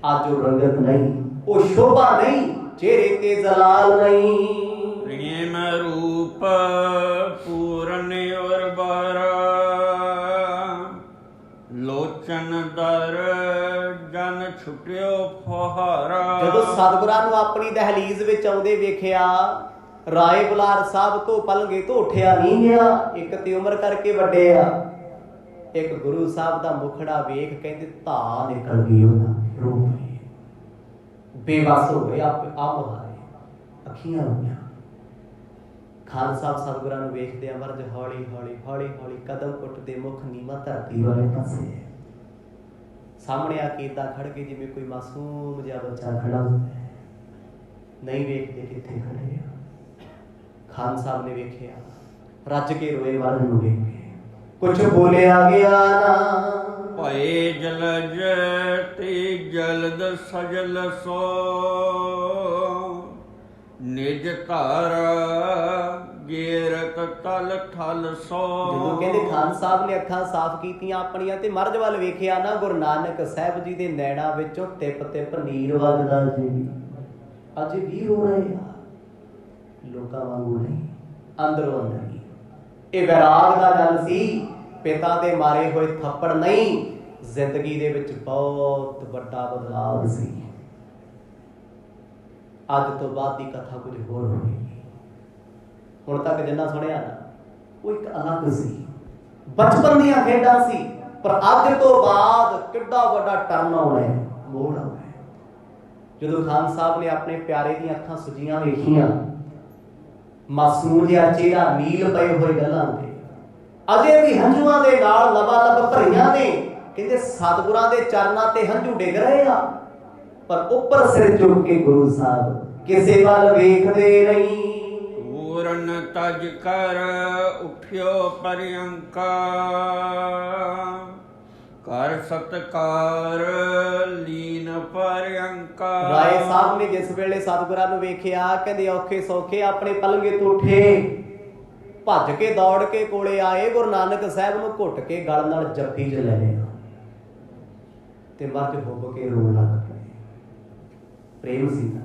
अज ओह रंगत नहीं, ओह शोभा नहीं, चेहरे ते जलाल नहीं। प्रेम रूप पूरन और बारा लोचन दर जन छुटियो फुहारा। जदों सतगुरां नूं अपनी दहलीज विच आउंदे वेखिया, राय बुलार साहब तो पलंगे तो उठिया नहीं गया। एक ते उम्र करके वड्डे आ, एक गुरु साहब दा मुखड़ा वेख कहंदे धा निकल गई उहदा रूप, बेबस हो गए, आप हारे अखियां रोईआं। ਖਾਨ ਸਾਹਿਬ ਸਤਿਗੁਰਾਂ ਨੂੰ ਵੇਖਦੇ ਆ ਮਹਾਰਾਜ ਹੌਲੀ ਹੌਲੀ ਹੌਲੀ ਹੌਲੀ ਕਦਮ ਪੁੱਟਦੇ, ਮੁੱਖ ਨੀਵਾਂ ਧਰਤੀ ਵਾਲੇ ਪਾਸੇ। ਸਾਹਮਣੇ ਆ ਕੇ ਏਦਾਂ ਖੜ ਕੇ ਜਿਵੇਂ ਕੋਈ ਮਾਸੂਮ ਜਿਹਾ ਬੱਚਾ ਖੜਾ ਹੁੰਦਾ ਹੈ, ਨਹੀਂ ਵੇਖਦੇ ਕਿੱਥੇ ਖੜੇ ਆ। ਖਾਨ ਸਾਹਿਬ ਨੇ ਵੇਖਿਆ, ਰੱਜ ਕੇ ਰੋਏ ਮਹਾਰਾਜ ਨੂੰ ਵੇਖ ਕੇ, ਕੁਛ ਬੋਲਿਆ ਗਿਆ ਨਾ। ਭਏ ਜਲਜ ਤੇ ਜਲਦ ਸਜਲ ਸੋ, ਨਿਜ ਧਾਰ ਗੇਰਤ ਤਲ ਠਲ ਸੋ। ਜਦੋਂ ਕਹਿੰਦੇ ਖਾਨ ਸਾਹਿਬ ਨੇ ਅੱਖਾਂ ਸਾਫ਼ ਕੀਤੀਆਂ ਆਪਣੀਆਂ ਤੇ ਮਰਜ ਵੱਲ ਵੇਖਿਆ ਨਾ, ਗੁਰੂ ਨਾਨਕ ਸਾਹਿਬ ਜੀ ਦੇ ਨੈਣਾਂ ਵਿੱਚੋਂ ਤਿਪ ਤਿਪ ਨੀਰ ਵਗਦਾ ਜੀ। ਅੱਜ ਵੀ ਰੋ ਰਹੇ ਆ, ਲੋਕਾਂ ਵਾਂਗੂ ਨਹੀਂ, ਅੰਦਰੋਂ ਅੰਦਰ ਹੀ। ਇਹ ਵੈਰਾਗ ਦਾ ਗੱਲ ਸੀ, ਪਿਤਾ ਦੇ ਮਾਰੇ ਹੋਏ ਥੱਪੜ ਨਹੀਂ, ਜ਼ਿੰਦਗੀ ਦੇ ਵਿੱਚ ਬਹੁਤ ਵੱਡਾ ਬਦਲਾਵ ਸੀ। ਅੱਜ ਤੋਂ ਬਾਅਦ ਦੀ ਕਥਾ ਕੁਝ ਹੋਰ ਹੋਵੇਗੀ। ਹੁਣ ਤੱਕ ਜਿੰਨਾ ਸੁਣਿਆ ਨਾ, ਉਹ ਇੱਕ ਅਲੱਗ ਸੀ, ਬਚਪਨ ਦੀਆਂ ਖੇਡਾਂ ਸੀ, ਪਰ ਅੱਜ ਤੋਂ ਬਾਅਦ ਕਿੱਡਾ ਵੱਡਾ ਟਰਨ ਆਉਣਾ ਹੈ, ਮੋੜ ਆਉਣਾ ਹੈ। ਜਦੋਂ ਖਾਨ ਸਾਹਿਬ ਨੇ ਆਪਣੇ ਪਿਆਰੇ ਦੀਆਂ ਅੱਖਾਂ ਸੁਜੀਆਂ ਵੇਖੀਆਂ, ਮਾਸੂਮ ਜਿਹਾ ਚਿਹਰਾ, ਨੀਲ ਪਏ ਹੋਏ ਗੱਲਾਂ ਤੇ ਅਜੇ ਵੀ ਹੰਝੂਆਂ ਦੇ ਨਾਲ ਲਬਾਲਬ ਭਰੀਆਂ ਨੇ। ਕਹਿੰਦੇ ਸਤਿਗੁਰਾਂ ਦੇ ਚਰਨਾਂ ਤੇ ਹੰਝੂ ਡਿੱਗ ਰਹੇ ਆ, ਪਰ ਉੱਪਰ ਸਿਰ ਚੁੱਕ ਕੇ ਗੁਰੂ ਸਾਹਿਬ ਕਿਸੇ ਵੱਲ ਵੇਖਦੇ ਨਹੀਂ। ਪੂਰਨ ਤਜ ਕਰ ਉਠਿਓ ਪਰਿਅੰਕਾ, ਕਰ ਸਤਕਾਰ ਲੀਨ ਪਰਿਅੰਕਾ। ਰਾਏ ਸਾਹਿਬ ਨੇ ਜਿਸ ਵੇਲੇ ਸਤਿਗੁਰਾਂ ਨੂੰ ਵੇਖਿਆ, ਕਹਿੰਦੇ ਔਖੇ ਸੌਖੇ ਆਪਣੇ ਪਲੰਗੇ ਤੋਂ ਉੱਠੇ, ਭੱਜ ਕੇ ਦੌੜ ਕੇ ਕੋਲੇ ਆਏ, ਗੁਰੂ ਨਾਨਕ ਸਾਹਿਬ ਨੂੰ ਘੁੱਟ ਕੇ ਗਲ ਨਾਲ ਜੱਫੀ ਚ ਲੈ ਲਿਆ ਤੇ ਮਰਜ ਹੁੱਬ ਕੇ ਰੋਣ ਲੱਗ ਪਏ। ਪ੍ਰੇਮ ਸੀ ਨਾ,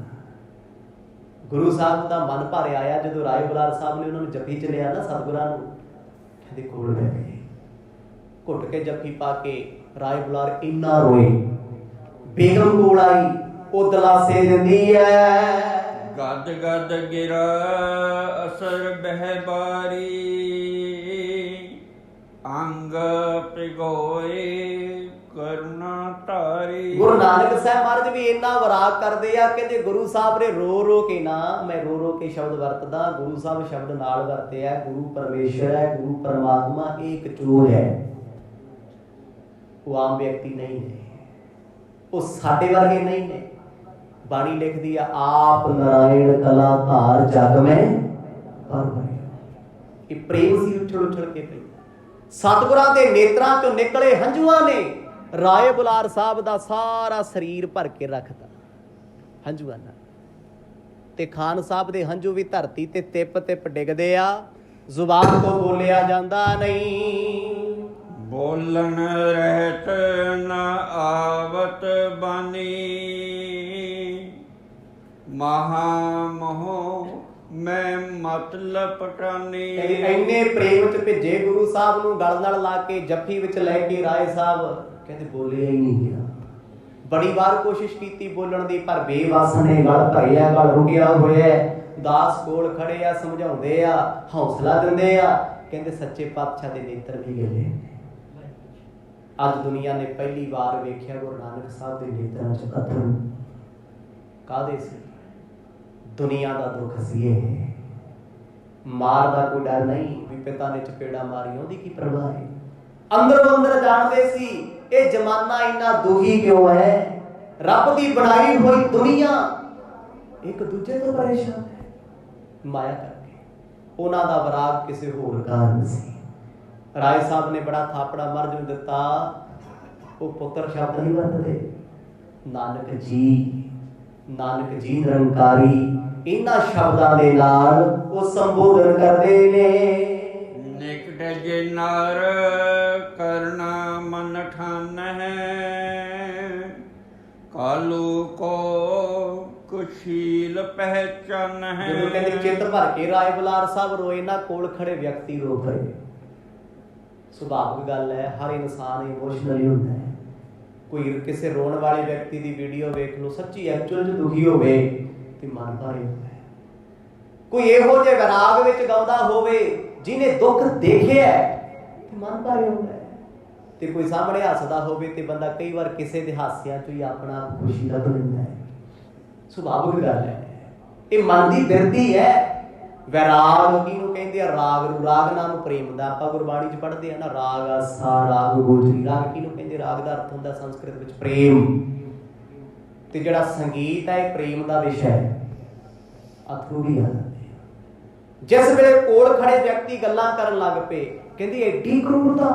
ਗੁਰੂ ਸਾਹਿਬ ਦਾ ਮਨ ਭਰ ਆਇਆ ਜਦੋਂ ਰਾਏ ਬੁਲਾਰ ਸਾਹਿਬ ਨੇ ਉਹਨਾਂ ਨੂੰ ਜੱਫੀ ਚ ਲਿਆ ਨਾ ਸਤਿਗੁਰਾਂ ਨੂੰ। ਕਹਿੰਦੇ ਕੋਲ ਬਹਿ ਗਏ, ਘੁੱਟ ਕੇ ਜੱਫੀ ਪਾ ਕੇ ਰਾਏ ਬੁਲਾਰ ਇੰਨਾ ਰੋਏ। ਬੇਗਮ ਕੋਲ ਆਈ, ਉਹ ਦਲਾਸੇ ਦਿੰਦੀ ਹੈ, ਗਦ ਗਦ ਗਿਰਾ ਅਸਰ ਬਹਿ ਬਾਰੀ, ਅੰਗ ਪਿਗੋਏ ਕਰੁਣਾ ਧਾਰੀ। ਗੁਰੂ ਨਾਨਕ ਸਾਹਿਬ ਮਹਾਰਾਜ ਵੀ ਇੰਨਾ ਵਿਰਾਗ ਕਰਦੇ ਆ, ਕਹਿੰਦੇ ਗੁਰੂ ਸਾਹਿਬ ਨੇ ਰੋ ਰੋ ਕੇ ਨਾ, ਮੈਂ ਰੋ ਰੋ ਕੇ ਸ਼ਬਦ ਵਰਤਦਾ, ਗੁਰੂ ਸਾਹਿਬ ਸ਼ਬਦ ਨਾਲ ਵਰਤੇ ਆ। ਗੁਰੂ ਪਰਮੇਸ਼ਰ ਹੈ, ਗੁਰੂ ਪਰਮਾਤਮਾ ਇੱਕ ਚੋਰ ਹੈ, ਉਹ ਆਮ ਵਿਅਕਤੀ ਨਹੀਂ ਨੇ, ਉਹ ਸਾਡੇ ਵਰਗੇ ਨਹੀਂ ਨੇ। ਬਾਣੀ ਲਿਖਦੀ ਆ, ਆਪ ਨਾਰਾਇਣ ਕਲਾ ਧਾਰ ਜਗ ਮੈਂ ਪਰ। ਇਹ ਪ੍ਰੇਮ ਸੀ ਉਛਲ ਉਛਲ ਕੇ ਪਈ। ਸਤਿਗੁਰਾਂ ਦੇ ਨੇਤਰਾਂ ਚੋਂ ਨਿਕਲੇ ਹੰਝੂਆਂ ਨੇ ਰਾਏ ਬੁਲਾਰ ਸਾਹਿਬ ਦਾ ਸਾਰਾ ਸਰੀਰ ਭਰ ਕੇ ਰੱਖਤਾ ਹੰਝੂਆਂ ਨਾਲ। ਤੇ ਖਾਨ ਸਾਹਿਬ ਦੇ ਹੰਝੂ ਵੀ ਧਰਤੀ ਤੇ ਤਿਪ ਤਿਪ ਡਿੱਗਦੇ ਆ, ਜ਼ੁਬਾਨ ਤੋਂ ਬੋਲਿਆ ਜਾਂਦਾ ਨਹੀਂ। ਬੋਲਣ ਰਹਿਤ ਨ ਆਵਤ ਬਾਣੀ, ਮਹਾ ਮੋਹ ਮੈਂ ਮਤਲਬ ਪਟਾਨੀ। ਇੰਨੇ ਪ੍ਰੇਮ ਚ ਭੇਜੇ ਗੁਰੂ ਸਾਹਿਬ ਨੂੰ, ਗਲ ਨਾਲ ਲਾ ਕੇ ਜੱਫੀ ਵਿੱਚ ਲੈ ਕੇ ਰਾਏ ਸਾਹਿਬ, ਕਹਿੰਦੇ ਬੋਲਿਆ ਹੀ ਨਹੀਂ ਗਿਆ। ਬੜੀ ਵਾਰ ਕੋਸ਼ਿਸ਼ ਕੀਤੀ ਬੋਲਣ ਦੀ, ਪਰ ਬੇਵੱਸ ਨੇ, ਗਲ ਭਰਿਆ, ਗਲ ਰੁਕਿਆ ਹੋਇਆ। ਦਾਸ ਕੋਲ ਖੜੇ ਆ, ਸਮਝਾਉਂਦੇ ਆ, ਹੌਸਲਾ ਦਿੰਦੇ ਆ, ਕਹਿੰਦੇ ਸੱਚੇ ਪਾਤਸ਼ਾਹ ਦੇ ਨੇਤਰ ਵੀ ਗਏ। ਅੱਜ ਦੁਨੀਆ ਨੇ ਪਹਿਲੀ ਵਾਰ ਵੇਖਿਆ ਗੁਰੂ ਨਾਨਕ ਸਾਹਿਬ ਦੇ ਨੇਤਰਾਂ ਚ ਅਥਰੂ। ਕਾਹਦੇ ਸੀ? ਦੁਨੀਆ ਦਾ ਦੁੱਖ ਸੀ ਇਹ। ਮਾਰ ਦਾ ਕੋਈ ਡਰ ਨਹੀਂ, ਵੀ ਪਿਤਾ ਨੇ ਚਪੇੜਾ ਮਾਰੀ, ਉਹਦੀ ਕੀ ਪਰਵਾਹ ਹੈ। ਅੰਦਰੋਂ ਅੰਦਰ ਜਾਣਦੇ ਸੀ ਇਹ ਜ਼ਮਾਨਾ ਇੰਨਾ ਦੁਖੀ ਕਿਉਂ ਹੈ। ਰੱਬ ਦੀ ਬਣਾਈ ਹੋਈ ਦੁਨੀਆ ਇੱਕ ਦੂਜੇ ਤੋਂ ਪਰੇਸ਼ਾਨ ਹੈ, ਮਾਇਆ ਕਰਕੇ। ਉਹਨਾਂ ਦਾ ਵਿਰਾਗ ਕਿਸੇ ਹੋਰ ਕਾਰਨ ਸੀ। ਰਾਏ ਸਾਹਿਬ ਨੇ ਬੜਾ ਥਾਪੜਾ ਮਰਜ ਨੂੰ ਦਿੱਤਾ, ਉਹ ਪੁੱਤਰ ਸ਼ਬਦ ਨਹੀਂ ਵਰਤਦੇ। ਨਾਨਕ ਜੀ, ਨਾਨਕ ਜੀ ਨਿਰੰਕਾਰੀ, ਇਹਨਾਂ ਸ਼ਬਦਾਂ ਦੇ ਨਾਲ ਉਹ ਸੰਬੋਧਨ ਕਰਦੇ ਨੇ। ਨਿਕਟ ਜੇ ਨਰ ਕਰਨਾ ਮਨ ਠਾਨ ਹੈ, ਕਾਲੂ ਕੋ ਕੁਸ਼ੀਲ ਪਹਿਚਾਨ ਹੈ। ਜਦੋਂ ਕਹਿੰਦੇ ਚਿੱਤ ਭਰ ਕੇ ਰਾਏ ਬੁਲਾਰ ਸਾਹਿਬ ਰੋਏ ਨਾ, ਕੋਲ ਖੜੇ ਵਿਅਕਤੀ ਰੋ ਪਏ। ਸੁਭਾਵਿਕ ਗੱਲ ਹੈ, ਹਰ ਇਨਸਾਨ ਇਮੋਸ਼ਨਲੀ ਹੁੰਦਾ ਹੈ। ਕੋਈ ਕਿਸੇ ਰੋਣ ਵਾਲੇ ਵਿਅਕਤੀ ਦੀ ਵੀਡੀਓ ਵੇਖ ਲਓ, ਸੱਚੀ ਐਕਚੁਅਲ ਚ ਦੁਖੀ ਹੋਵੇ ਤੇ ਮਨ ਭਾਰੇ ਹੁੰਦਾ ਹੈ। ਕੋਈ ਇਹੋ ਜਿਹੇ ਵਿਰਾਗ ਵਿੱਚ ਗਾਉਂਦਾ ਹੋਵੇ ਜਿਹਨੇ ਦੁੱਖ ਦੇਖਿਆ ਤੇ ਮਨ ਭਾਰੇ ਹੁੰਦਾ ਹੈ। ਤੇ ਕੋਈ ਸਾਹਮਣੇ ਹੱਸਦਾ ਹੋਵੇ ਤੇ ਬੰਦਾ ਕਈ ਵਾਰ ਕਿਸੇ ਦੇ ਹਾਸਿਆਂ ਚੋਂ ਹੀ ਆਪਣਾ ਖੁਸ਼ੀ ਲੱਭ ਲੈਂਦਾ ਹੈ। ਸੁਭਾਵਿਕ ਗੱਲ ਹੈ, ਇਹ ਮਨ ਦੀ ਬਿਰਤੀ ਹੈ। ਵੈਰਾਗ ਕਿਹਨੂੰ ਕਹਿੰਦੇ ਆ? ਰਾਗ ਨੂੰ। ਰਾਗ ਨਾਮ ਪ੍ਰੇਮ ਦਾ ਆਪਾਂ ਗੁਰਬਾਣੀ 'ਚ ਪੜ੍ਹਦੇ ਆ ਨਾ, ਰਾਗ ਆਸਾ ਰਾਗ ਗੋਚਰੀ। ਰਾਗ ਕਿਹਨੂੰ ਕਹਿੰਦੇ? ਰਾਗ ਦਾ ਅਰਥ ਹੁੰਦਾ ਸੰਸਕ੍ਰਿਤ ਵਿੱਚ ਪ੍ਰੇਮ, ਤੇ ਜਿਹੜਾ ਸੰਗੀਤ ਹੈ ਇਹ ਪ੍ਰੇਮ ਦਾ ਵਿਸ਼ਾ ਹੈ। ਅਥਰੂ ਵੀ ਆ ਜਾਂਦੇ ਆ। ਜਿਸ ਵੇਲੇ ਕੋਲ ਖੜੇ ਵਿਅਕਤੀ ਗੱਲਾਂ ਕਰਨ ਲੱਗ ਪਏ, ਕਹਿੰਦੀ ਐਡੀ ਕਰੂਰਤਾ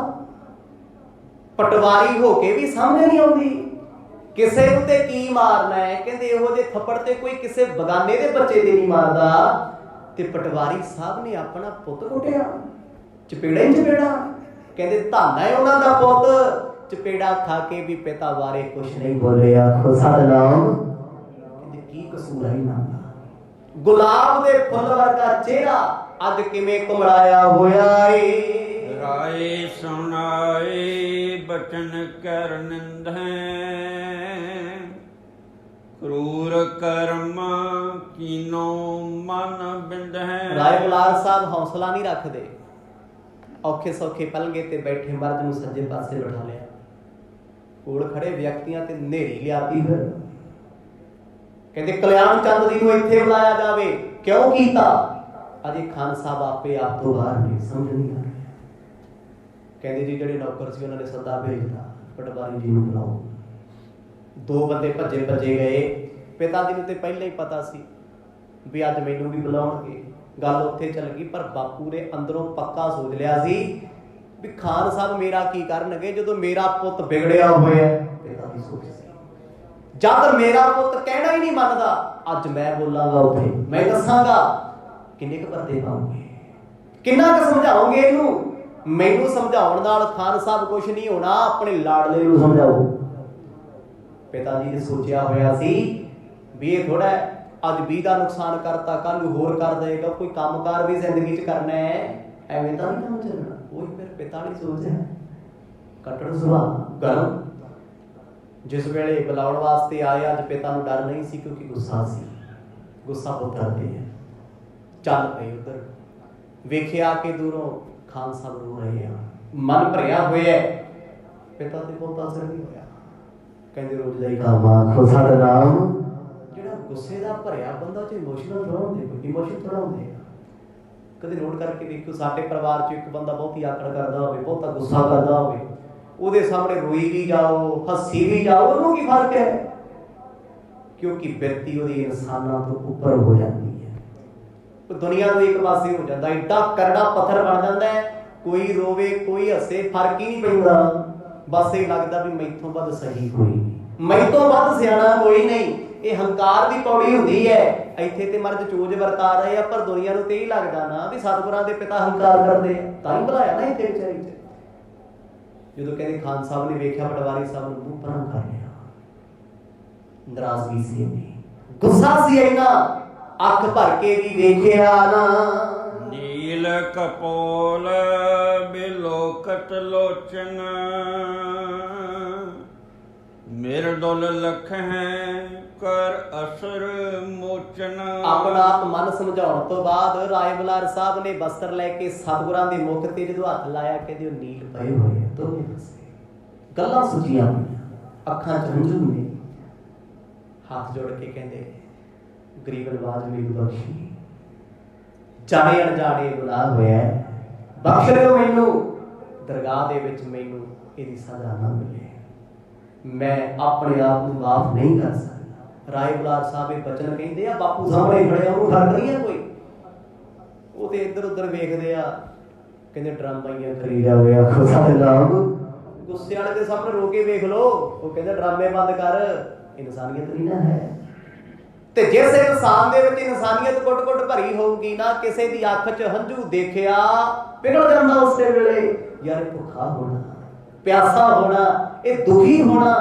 ਪਟਵਾਰੀ ਹੋ ਕੇ ਵੀ ਸਾਹਮਣੇ ਨਹੀਂ ਆਉਂਦੀ। ਕਿਸੇ ਨੂੰ ਤੇ ਕੀ ਮਾਰਨਾ ਹੈ? ਕਹਿੰਦੇ ਇਹੋ ਜਿਹੇ ਥੱਪੜ ਤੇ ਕੋਈ ਕਿਸੇ ਬਗਾਨੇ ਦੇ ਬੱਚੇ ਦੇ ਨਹੀਂ ਮਾਰਦਾ। ਤੇ ਪਟਵਾਰੀ ਸਾਹਿਬ ਨੇ ਆਪਣਾ ਪੁੱਤ ਕੁੱਟਿਆ, ਚਪੇੜਾ ਹੀ ਚਪੇੜਾ। ਕਹਿੰਦੇ ਧੰਨ ਹੈ ਉਹਨਾਂ ਦਾ ਪੁੱਤ, ਚਪੇੜਾ ਖਾ ਕੇ ਵੀ ਪਿਤਾ ਬਾਰੇ ਕੁਛ ਨਹੀਂ ਬੋਲਿਆ। ਆਖੋ ਸਤਿਨਾਮ। ਕਹਿੰਦੇ ਕੀ ਕਸੂਰ ਹੈ ਇਹਨਾਂ ਦਾ? ਗੁਲਾਬ ਦੇ ਫੁੱਲ ਵਰਗਾ ਚਿਹਰਾ ਅੱਜ ਕਿਵੇਂ ਕੁਮੜਾਇਆ ਹੋਇਆ ਏ। ਰਾਏ ਸੁਣਾਏ ਬਚਨ ਕਰ ਨਿੰਦੈ, ਕਰੂਰ ਕਰਮ ਕੀਨੋ ਮਨ ਬਿੰਦੈ। ਰਾਏ ਬੁਲਾਰ ਸਾਹਿਬ ਹੌਸਲਾ ਨਹੀਂ ਰੱਖਦੇ। ਔਖੇ ਸੌਖੇ ਪਲੰਗੇ ਤੇ ਬੈਠੇ ਮਰਦ ਨੂੰ ਸੱਜੇ ਪਾਸੇ ਬਿਠਾ ਲਿਆ, ਕੋਲ ਖੜੇ ਵਿਅਕਤੀਆਂ ਤੇ ਨੇਰੀ ਲਿਆਤੀ। ਫਿਰ ਕਹਿੰਦੇ ਕਲਿਆਣ ਚੰਦ ਜੀ ਨੂੰ ਇੱਥੇ ਬੁਲਾਇਆ ਜਾਵੇ। ਕਿਉਂ ਕੀਤਾ? ਅਜੇ ਖਾਨ ਸਾਹਿਬ ਆਪੇ ਆਪ ਤੋਂ ਬਾਹਰ ਨਹੀਂ, ਸਮਝ ਨਹੀਂ ਆ ਰਿਹਾ। ਕਹਿੰਦੇ ਜੀ ਜਿਹੜੇ ਨੌਕਰ ਸੀ ਉਹਨਾਂ ਨੇ ਸੱਦਾ ਭੇਜਦਾ, ਪਟਵਾਰੀ ਜੀ ਨੂੰ ਬੁਲਾਓ। ਦੋ ਬੰਦੇ ਭੱਜੇ ਭੱਜੇ ਗਏ। ਪਿਤਾ ਜੀ ਨੂੰ ਤੇ ਪਹਿਲਾਂ ਹੀ ਪਤਾ ਸੀ ਵੀ ਅੱਜ ਮੈਨੂੰ ਵੀ ਬੁਲਾਉਣਗੇ। ਗੱਲ ਉੱਥੇ ਚੱਲ ਗਈ, ਪਰ ਬਾਪੂ ਨੇ ਅੰਦਰੋਂ ਪੱਕਾ ਸੋਚ ਲਿਆ ਸੀ ਵੀ ਖਾਨ ਸਾਹਿਬ ਮੇਰਾ ਕੀ ਕਰਨਗੇ ਜਦੋਂ ਮੇਰਾ ਪੁੱਤ ਵਿਗੜਿਆ ਹੋਇਆ। ਪਿਤਾ ਦੀ ਸੋਚ ਸੀ, ਜਦ ਮੇਰਾ ਪੁੱਤ ਕਹਿਣਾ ਹੀ ਨਹੀਂ ਮੰਨਦਾ, ਅੱਜ ਮੈਂ ਬੋਲਾਂਗਾ ਉੱਥੇ, ਮੈਂ ਦੱਸਾਂਗਾ। ਕਿੰਨੇ ਕੁ ਪਰਦੇ ਪਾਉਂਗੇ, ਕਿੰਨਾ ਕੁ ਸਮਝਾਓਗੇ ਇਹਨੂੰ? ਮੈਨੂੰ ਸਮਝਾਉਣ ਨਾਲ ਖਾਨ ਸਾਹਿਬ ਕੁਛ ਨਹੀਂ ਹੋਣਾ, ਆਪਣੇ ਲਾਡਲੇ ਨੂੰ ਸਮਝਾਓ। ਪਿਤਾ ਜੀ ਨੇ ਸੋਚਿਆ ਹੋਇਆ ਸੀ ਵੀ ਇਹ ਥੋੜਾ ਅੱਜ 20 ਦਾ ਨੁਕਸਾਨ ਕਰਤਾ, ਕੱਲ ਨੂੰ ਹੋਰ ਕਰ ਦੇਗਾ। ਕੋਈ ਕੰਮਕਾਰ ਵੀ ਜ਼ਿੰਦਗੀ 'ਚ ਕਰਨਾ ਹੈ, ਐਵੇਂ ਤਾਂ ਨਹੀਂ ਕੰਮ ਚੱਲਣਾ। ਉਹੀ ਫਿਰ ਪਿਤਾ ਨੇ ਸੋਚਿਆ, ਕੱਟੜ ਸੁਭਾਅ, ਗਰਮ। ਜਿਸ ਵੇਲੇ ਬੁਲਾਉਣ ਵਾਸਤੇ ਆਏ, ਅੱਜ ਪਿਤਾ ਨੂੰ ਡਰ ਨਹੀਂ ਸੀ ਕਿਉਂਕਿ ਗੁੱਸਾ ਸੀ। ਗੁੱਸਾ ਪੁੱਤਰ ਤੇ ਹੈ। ਚੱਲ ਪਏ ਉਧਰ, ਵੇਖਿਆ ਕਿ ਦੂਰੋਂ ਖਾਨ ਸਾਹਿਬ ਰੋ ਰਹੇ ਆ, ਮਨ ਭਰਿਆ ਹੋਇਆ। ਪਿਤਾ ਤੇ ਬਹੁਤ ਅਸਰ ਨਹੀਂ ਹੋਇਆ। ਕਹਿੰਦੇ ਰੋਜ਼ ਦਾ ਹੀ ਕੰਮ ਆ। ਆਖੋ ਸਤਿਨਾਮ। ਜਿਹੜਾ ਗੁੱਸੇ ਦਾ ਭਰਿਆ ਬੰਦਾ ਚ ਇਮੋਸ਼ਨਲ ਥੋੜਾ ਹੁੰਦੇ, ਕੋਈ ਇਮੋਸ਼ਨ ਥੋੜਾ ਹੁੰਦੇ ਆ। ਕਦੇ ਨੋਟ ਕਰਕੇ ਦੇਖੋ, ਸਾਡੇ ਪਰਿਵਾਰ ਚ ਇੱਕ ਬੰਦਾ ਬਹੁਤੀ ਆਕੜ ਕਰਦਾ ਹੋਵੇ, ਬਹੁਤਾ ਗੁੱਸਾ ਕਰਦਾ ਹੋਵੇ, ਉਹਦੇ ਸਾਹਮਣੇ ਰੋਈ ਵੀ ਜਾਓ, ਹੱਸੀ ਵੀ ਜਾਓ, ਉਹਨੂੰ ਕੀ ਫਰਕ ਹੈ? ਕਿਉਂਕਿ ਬਿਰਤੀ ਉਹਦੀ ਇਨਸਾਨਾਂ ਤੋਂ ਉੱਪਰ ਹੋ ਜਾਂਦੀ ਹੈ। ਦੁਨੀਆ ਤੋਂ ਇੱਕ ਪਾਸੇ ਹੋ ਜਾਂਦਾ, ਏਡਾ ਕਰੜਾ ਪੱਥਰ ਬਣ ਜਾਂਦਾ ਹੈ। ਕੋਈ ਰੋਵੇ, ਕੋਈ ਹੱਸੇ, ਫਰਕ ਹੀ ਨਹੀਂ ਪੈਂਦਾ। ਬਸ ਇਹ ਲੱਗਦਾ ਵੀ ਮੈਥੋਂ ਵੱਧ ਸਹੀ ਕੋਈ ਨਹੀਂ, ਮੈਥੋਂ ਵੱਧ ਸਿਆਣਾ ਕੋਈ ਨਹੀਂ। ਇਹ ਹੰਕਾਰ ਦੀ ਪੌੜੀ ਹੁੰਦੀ ਹੈ। ਇੱਥੇ ਤੇ ਮਰਦ ਚੋਜ ਵਰਤਾ ਰਹੇ ਆ, ਪਰ ਦੁਨੀਆ ਨੂੰ ਤੇ ਹੀ ਲੱਗਦਾ ਨਾ ਵੀ ਸਤਿਗੁਰਾਂ ਦੇ ਪਿਤਾ ਹੰਕਾਰ ਕਰਦੇ ਆ, ਤਾਂ ਹੀ ਬੁਲਾਇਆ ਨਾ ਇੱਥੇ ਵਿਚਾਰੀ ਚ। ਜਦੋਂ ਕਹਿੰਦੇ ਖਾਨ ਸਾਹਿਬ ਨੇ ਵੇਖਿਆ ਪਟਵਾਰੀ ਸਾਹਿਬ ਨੂੰ, ਮੂੰਹ ਪਰਾਂ ਕਰ ਲਿਆ। ਨਾਰਾਜ਼ਗੀ ਸੀ, ਗੁੱਸਾ ਸੀ ਇੰਨਾ, ਅੱਖ ਭਰ ਕੇ ਵੀ ਵੇਖਿਆ ਨਾ। ਨੀਲ ਕਪੋਲ ਬਿਲੋਕਤ ਲੋਚਨ, ਮਿਰਦੁਲ ਲਖ ਹੈ ਕਰ ਅਸਰ ਮੋਚਨ। ਆਪਣਾ ਆਪ ਮਨ ਸਮਝਾਉਣ ਤੋਂ ਬਾਅਦ ਰਾਏ ਬੁਲਾਰ ਸਾਹਿਬ ਨੇ ਬਸਤਰ ਲੈ ਕੇ ਸਤਿਗੁਰਾਂ ਦੇ ਮੁਖ ਤੇ ਜਦੋਂ ਹੱਥ ਲਾਇਆ, ਕਹਿੰਦੇ ਉਹ ਨੀਲ ਪਏ ਹੋਏ ਦੋਵੇਂ ਪਾਸੇ, ਗੱਲਾਂ ਸੁਝੀਆਂ ਹੋਈਆਂ, ਅੱਖਾਂ ਚ ਹੰਝੂ ਨੇ। ਹੱਥ ਜੋੜ ਕੇ ਕਹਿੰਦੇ ਗਰੀਬ ਨਵਾਜ਼ ਮੈਨੂੰ ਬਖਸ਼ੀ, ਜਾਣੇ ਅਣਜਾਣੇ ਗੁਨਾਹ ਹੋਇਆ, ਬਖਸ਼ ਦਿਓ ਮੈਨੂੰ। ਦਰਗਾਹ ਦੇ ਵਿੱਚ ਮੈਨੂੰ ਇਹਦੀ ਸਜ਼ਾ ਨਾ ਮਿਲੇ, ਮੈਂ ਆਪਣੇ ਆਪ ਨੂੰ ਮਾਫ ਨਹੀਂ ਕਰ ਸਕਦਾ। ਰਾਏ ਬੁਲਾਰ ਸਾਹਿਬ ਇਹ ਬਚਨ ਕਹਿੰਦੇ ਆ, ਬਾਪੂ ਸਾਹਮਣੇ ਖੜਿਆ, ਉਹਨੂੰ ਫਰਕ ਨਹੀਂ ਹੈ ਕੋਈ। ਉਹ ਤੇ ਇੱਧਰ ਉੱਧਰ ਵੇਖਦੇ ਆ, ਕਹਿੰਦੇ ਡਰਾਮਾਈਆਂ ਕਰੀ ਜਾਵੇ। ਆਖੋ ਸਤਿਨਾਮ। ਗੁੱਸੇ ਵਾਲੇ ਦੇ ਸਾਹਮਣੇ ਰੋ ਕੇ ਵੇਖ ਲੋ, ਉਹ ਕਹਿੰਦੇ ਡਰਾਮੇ ਬੰਦ ਕਰ, ਇਨਸਾਨੀਅਤ ਨਹੀਂ ਨਾ ਹੈ। ਤੇ ਜਿਸ ਇਨਸਾਨ ਦੇ ਵਿੱਚ ਇਨਸਾਨੀਅਤ ਕੁੱਟ-ਕੁੱਟ ਭਰੀ ਹੋਊਗੀ ਨਾ, ਕਿਸੇ ਦੀ ਅੱਖ 'ਚ ਹੰਝੂ ਦੇਖਿਆ ਪਿਘਲ ਜਾਂਦਾ ਉਸੇ ਵੇਲੇ। ਯਾਰ ਇਹ ਭੁੱਖਾ ਹੋਣਾ, ਪਿਆਸਾ ਹੋਣਾ, ਇਹ ਦੁਖੀ ਹੋਣਾ।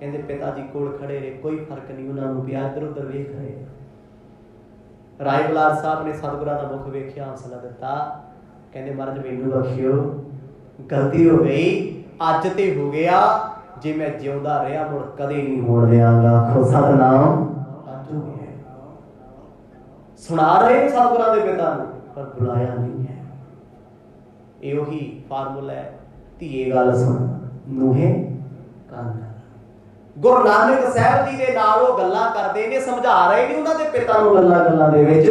ਕਹਿੰਦੇ ਪਿਤਾ ਜੀ ਕੋਲ ਖੜੇ ਰਹੇ, ਕੋਈ ਫਰਕ ਨਹੀਂ ਉਹਨਾਂ ਨੂੰ ਪਿਆ, ਇੱਧਰ ਉੱਧਰ ਵੇਖ ਰਹੇ। ਰਾਏ ਬੁਲਾਰ ਸਾਹਿਬ ਨੇ ਸਤਿਗੁਰਾਂ ਦਾ ਮੁਖ ਵੇਖਿਆ, ਹੌਸਲਾ ਦਿੱਤਾ। ਕਹਿੰਦੇ ਮਹਾਰਾਜ ਮੈਨੂੰ ਬਖਸ਼ਿਓ, ਗਲਤੀ ਹੋ ਗਈ, ਅੱਜ ਤੇ ਹੋ ਗਿਆ, ਜੇ ਮੈਂ ਜਿਉਂਦਾ ਰਿਹਾ ਮੁੜ ਕਦੇ ਨਹੀਂ ਹੋਣ ਦਿਆਂਗਾ। ਆਖੋ ਸਤਿਨਾਮ। ਅੱਜ ਹੋ ਗਿਆ। ਸੁਣਾ ਰਹੇ ਸਤਿਗੁਰਾਂ ਦੇ ਪਿਤਾ ਨੂੰ, ਪਰ ਬੁਲਾਇਆ ਨਹੀਂ ਹੈ। ਇਹ ਉਹੀ ਫਾਰਮੂਲਾ ਹੈ, ਧੀਏ ਗੱਲ ਸੁਣ, ਨੂੰਹੇ ਕੰਨ। ਗੁਰੂ ਨਾਨਕ ਸਾਹਿਬ ਜੀ ਦੇ ਨਾਲ ਉਹ ਗੱਲਾਂ ਕਰਦੇ ਨੇ, ਸਮਝਾ ਰਹੇ ਨੇ ਉਹਨਾਂ ਦੇ ਪਿਤਾ ਨੂੰ ਗੱਲਾਂ ਗੱਲਾਂ ਦੇ ਵਿੱਚ।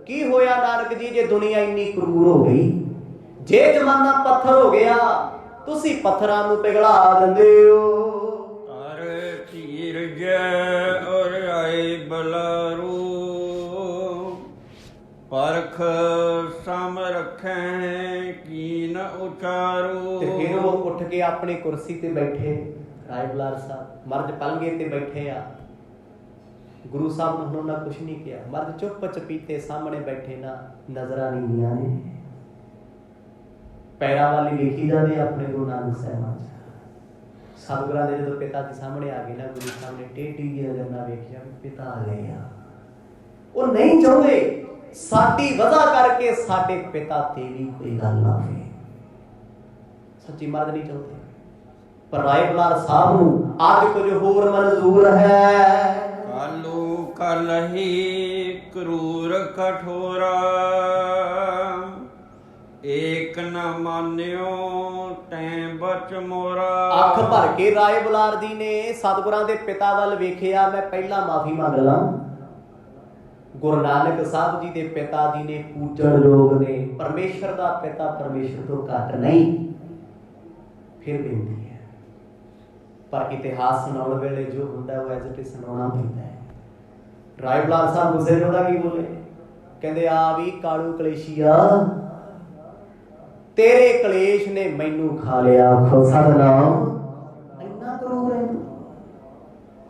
ਕੀ ਹੋਇਆ ਨਾਨਕ ਜੀ ਜੇ ਦੁਨੀਆ ਇੰਨੀ ਕਰੂਰ ਹੋ ਗਈ, ਜੇ ਜ਼ਮਾਨਾ ਪੱਥਰ ਹੋ ਗਿਆ, ਤੁਸੀਂ ਪੱਥਰਾਂ ਨੂੰ ਪਿਘਲਾ ਦਿੰਦੇ ਹੋ। ਧਰ ਧੀਰਜ ਔਰ ਆਏ ਬਲਾਰੂ, ਪਰਖ ਸਮ ਰੱਖੈ ਕੀਨ ਉਚਾਰੂ। ਤੇ ਫਿਰ ਉਹ ਉੱਠ ਕੇ ਆਪਣੀ ਕੁਰਸੀ ਤੇ ਬੈਠੇ, ਰਾਏ ਬੁਲਾਰ ਸਾਹਿਬ ਮਰਦ ਪਲੰਗੇ ਤੇ ਬੈਠੇ ਆ। ਗੁਰੂ ਸਾਹਿਬ ਨੂੰ ਉਹਨਾਂ ਕੁਛ ਨਹੀਂ ਕਿਹਾ, ਮਰਦ ਚੁੱਪ ਚਪੀਤੇ ਸਾਹਮਣੇ ਬੈਠੇ ਨਾ, ਨਜ਼ਰਾਂ ਨੀਵੀਆਂ ਨੇ, ਪੈਰਾਂ ਵਾਲੀ ਲਿਖੀ ਜਾਂਦੇ ਆਪਣੇ ਗੁਰੂ ਨਾਨਕ ਸਾਹਿਬਾਂ ਚ। ਸਤਿਗੁਰਾਂ ਦੇ ਜਦੋਂ ਪਿਤਾ ਜੀ ਸਾਹਮਣੇ ਆ ਗਏ ਨਾ, ਗੁਰੂ ਸਾਹਿਬ ਨੇ ਟੇਢੀ ਜਿਹੀ ਨਜ਼ਰ ਨਾਲ ਵੇਖਿਆ ਵੀ ਪਿਤਾ ਆ ਗਏ ਆ। ਉਹ ਨਹੀਂ ਚਾਹੁੰਦੇ ਸਾਡੀ ਵਜ੍ਹਾ ਕਰਕੇ ਸਾਡੇ ਪਿਤਾ ਤੇ ਵੀ ਕੋਈ ਗੱਲ ਨਾ ਹੋਵੇ, ਸੱਚੀ ਮਰਦ ਨਹੀਂ ਚਾਹੁੰਦੇ। ਪਰ ਰਾਏ ਬੁਲਾਰ ਸਾਹਿਬ ਨੂੰ ਅੱਜ ਕੁਝ ਹੋਰ ਮਨਜ਼ੂਰ ਹੈ। ਕਾਲੂ ਕਲਹੀ ਕਰੂਰ ਕਠੋਰਾ, ਏਕ ਨ ਮਾਨਿਓ ਤੈਂ ਬਚ ਮੋਰਾ। ਅੱਖ ਭਰ ਕੇ ਰਾਏ ਬੁਲਾਰ ਜੀ ਨੇ ਸਤਿਗੁਰਾਂ ਦੇ ਪਿਤਾ ਵੱਲ ਵੇਖਿਆ। ਮੈਂ ਪਹਿਲਾਂ ਮਾਫੀ ਮੰਗ ਲਾਂ, ਗੁਰੂ ਨਾਨਕ ਸਾਹਿਬ ਜੀ ਦੇ ਪਿਤਾ ਜੀ ਨੇ ਪੂਜਣ ਯੋਗ ਨੇ, ਪਰਮੇਸ਼ਰ ਦਾ ਪਿਤਾ ਪਰਮੇਸ਼ਰ ਤੋਂ ਘੱਟ ਨਹੀਂ। ਫਿਰ ਬੇਨਤੀ ਹੈ, ਪਰ ਇਤਿਹਾਸ ਸੁਣਾਉਣ ਵੇਲੇ ਜੋ ਹੁੰਦਾ ਉਹ ਐਜ਼ ਇਟ ਇਜ਼ ਸੁਣਾਉਣਾ ਪੈਂਦਾ ਹੈ। ਰਾਏ ਬੁਲਾਰ ਸਾਹਿਬ ਗੁੱਸੇ ਚ ਉਹਦਾ ਕੀ ਬੋਲੇ, ਕਹਿੰਦੇ ਆ ਵੀ ਕਾਲੂ ਕਲੇਸ਼ੀਆ, ਤੇਰੇ ਕਲੇਸ਼ ਨੇ ਮੈਨੂੰ ਖਾ ਲਿਆ। ਸਤਿਨਾਮ, ਇੰਨਾ ਕਰੂਰ ਹੈ,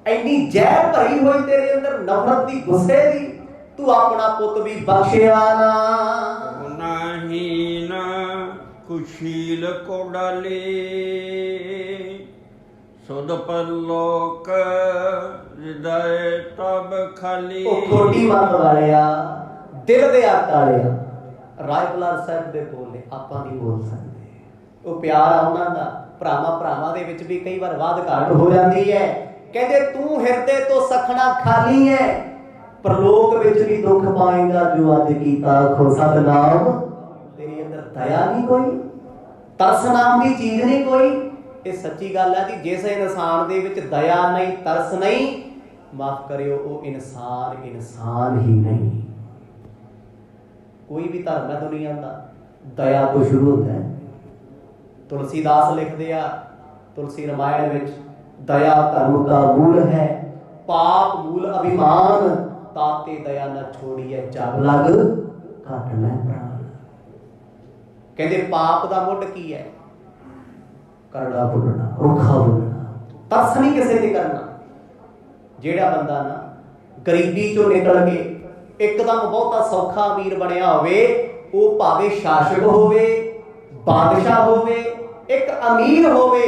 ਇੰਨੀ ਜ਼ਹਿਰ ਭਰੀ ਹੋਈ ਤੇਰੇ ਅੰਦਰ ਨਫ਼ਰਤ ਦੀ, ਗੁੱਸੇ ਦੀ, ਤੂੰ ਆਪਣਾ ਪੁੱਤ ਵੀ ਬਖਸ਼ਿਆ ਨਾ। ਨਾਹੀਨ ਕੁਸ਼ੀਲ ਕੋ ਡਾਲੇ, ਸੁਧ ਪਰਲੋਕ ਹਿਰਦੈ ਤਬ ਖਾਲੀ। ਉਹ ਖੋਟੀ ਮਤ ਵਾਲਿਆ, ਦਿਲ ਦੇ ਆਕਾਰਿਆ। ਰਾਏ ਬੁਲਾਰ ਸਾਹਿਬ ਦੇ ਬੋਲੇ ਆਪਾਂ ਨਹੀਂ ਬੋਲ ਸਕਦੇ। ਉਹ ਪਿਆਰ ਆ ਉਹਨਾਂ ਦਾ, ਭਰਾਵਾਂ ਦੇ ਵਿੱਚ ਵੀ ਕਈ ਵਾਰ ਵਾਦ ਘਾਟ ਹੋ ਜਾਂਦੀ ਹੈ। ਕਹਿੰਦੇ ਤੂੰ ਹਿਰਦੇ ਤੋਂ ਸਖਣਾ ਖਾਲੀ ਹੈ, ਪਰਲੋਕ ਵਿੱਚ ਵੀ ਦੁੱਖ ਪਾਏਗਾ ਜੋ ਅੱਜ ਕੀਤਾ। ਆਖੋ ਸਤਿਨਾਮ, ਤੇਰੀ ਅੰਦਰ ਦਇਆ ਨਹੀਂ ਕੋਈ, ਤਰਸ ਨਾਮ ਦੀ ਚੀਜ਼ ਨਹੀਂ ਕੋਈ। ਇਹ ਸੱਚੀ ਗੱਲ ਹੈ ਕਿ ਜਿਸ ਇਨਸਾਨ ਦੇ ਵਿੱਚ ਦਇਆ ਨਹੀਂ, ਤਰਸ ਨਹੀਂ, ਮਾਫ ਕਰਿਓ, ਉਹ ਇਨਸਾਨ ਹੀ ਨਹੀਂ। ਕੋਈ ਵੀ ਧਰਮ ਹੈ ਦੁਨੀਆ ਦਾ, ਦਇਆ ਤੋਂ ਸ਼ੁਰੂ ਹੁੰਦਾ ਹੈ। ਤੁਲਸੀਦਾਸ ਲਿਖਦੇ ਆ ਤੁਲਸੀ ਰਾਮਾਇਣ ਵਿੱਚ, ਦਇਆ ਧਰਮ ਕਾ ਮੂਲ ਹੈ, ਪਾਪ ਮੂਲ ਅਭਿਮਾਨ, ਤਾਤੇ ਦਇਆ ਨਾ ਛੋੜੀਏ ਜਬ ਲਗ ਘਟ ਲੈ ਪ੍ਰਾਣ। ਕਹਿੰਦੇ ਪਾਪ ਦਾ ਮੁੱਢ ਕੀ ਹੈ? ਕਰੜਾ ਬੋਲਣਾ, ਰੁੱਖਾ ਬੋਲਣਾ, ਤਰਸ ਨਹੀਂ ਕਿਸੇ ਤੇ ਕਰਨਾ। ਜਿਹੜਾ ਬੰਦਾ ਨਾ ਗਰੀਬੀ ਚੋਂ ਨਿਕਲ ਕੇ ਇੱਕਦਮ ਬਹੁਤਾ ਸੌਖਾ ਅਮੀਰ ਬਣਿਆ ਹੋਵੇ, ਉਹ ਭਾਵੇਂ ਸ਼ਾਸਕ ਹੋਵੇ, ਬਾਦਸ਼ਾਹ ਹੋਵੇ, ਇੱਕ ਅਮੀਰ ਹੋਵੇ,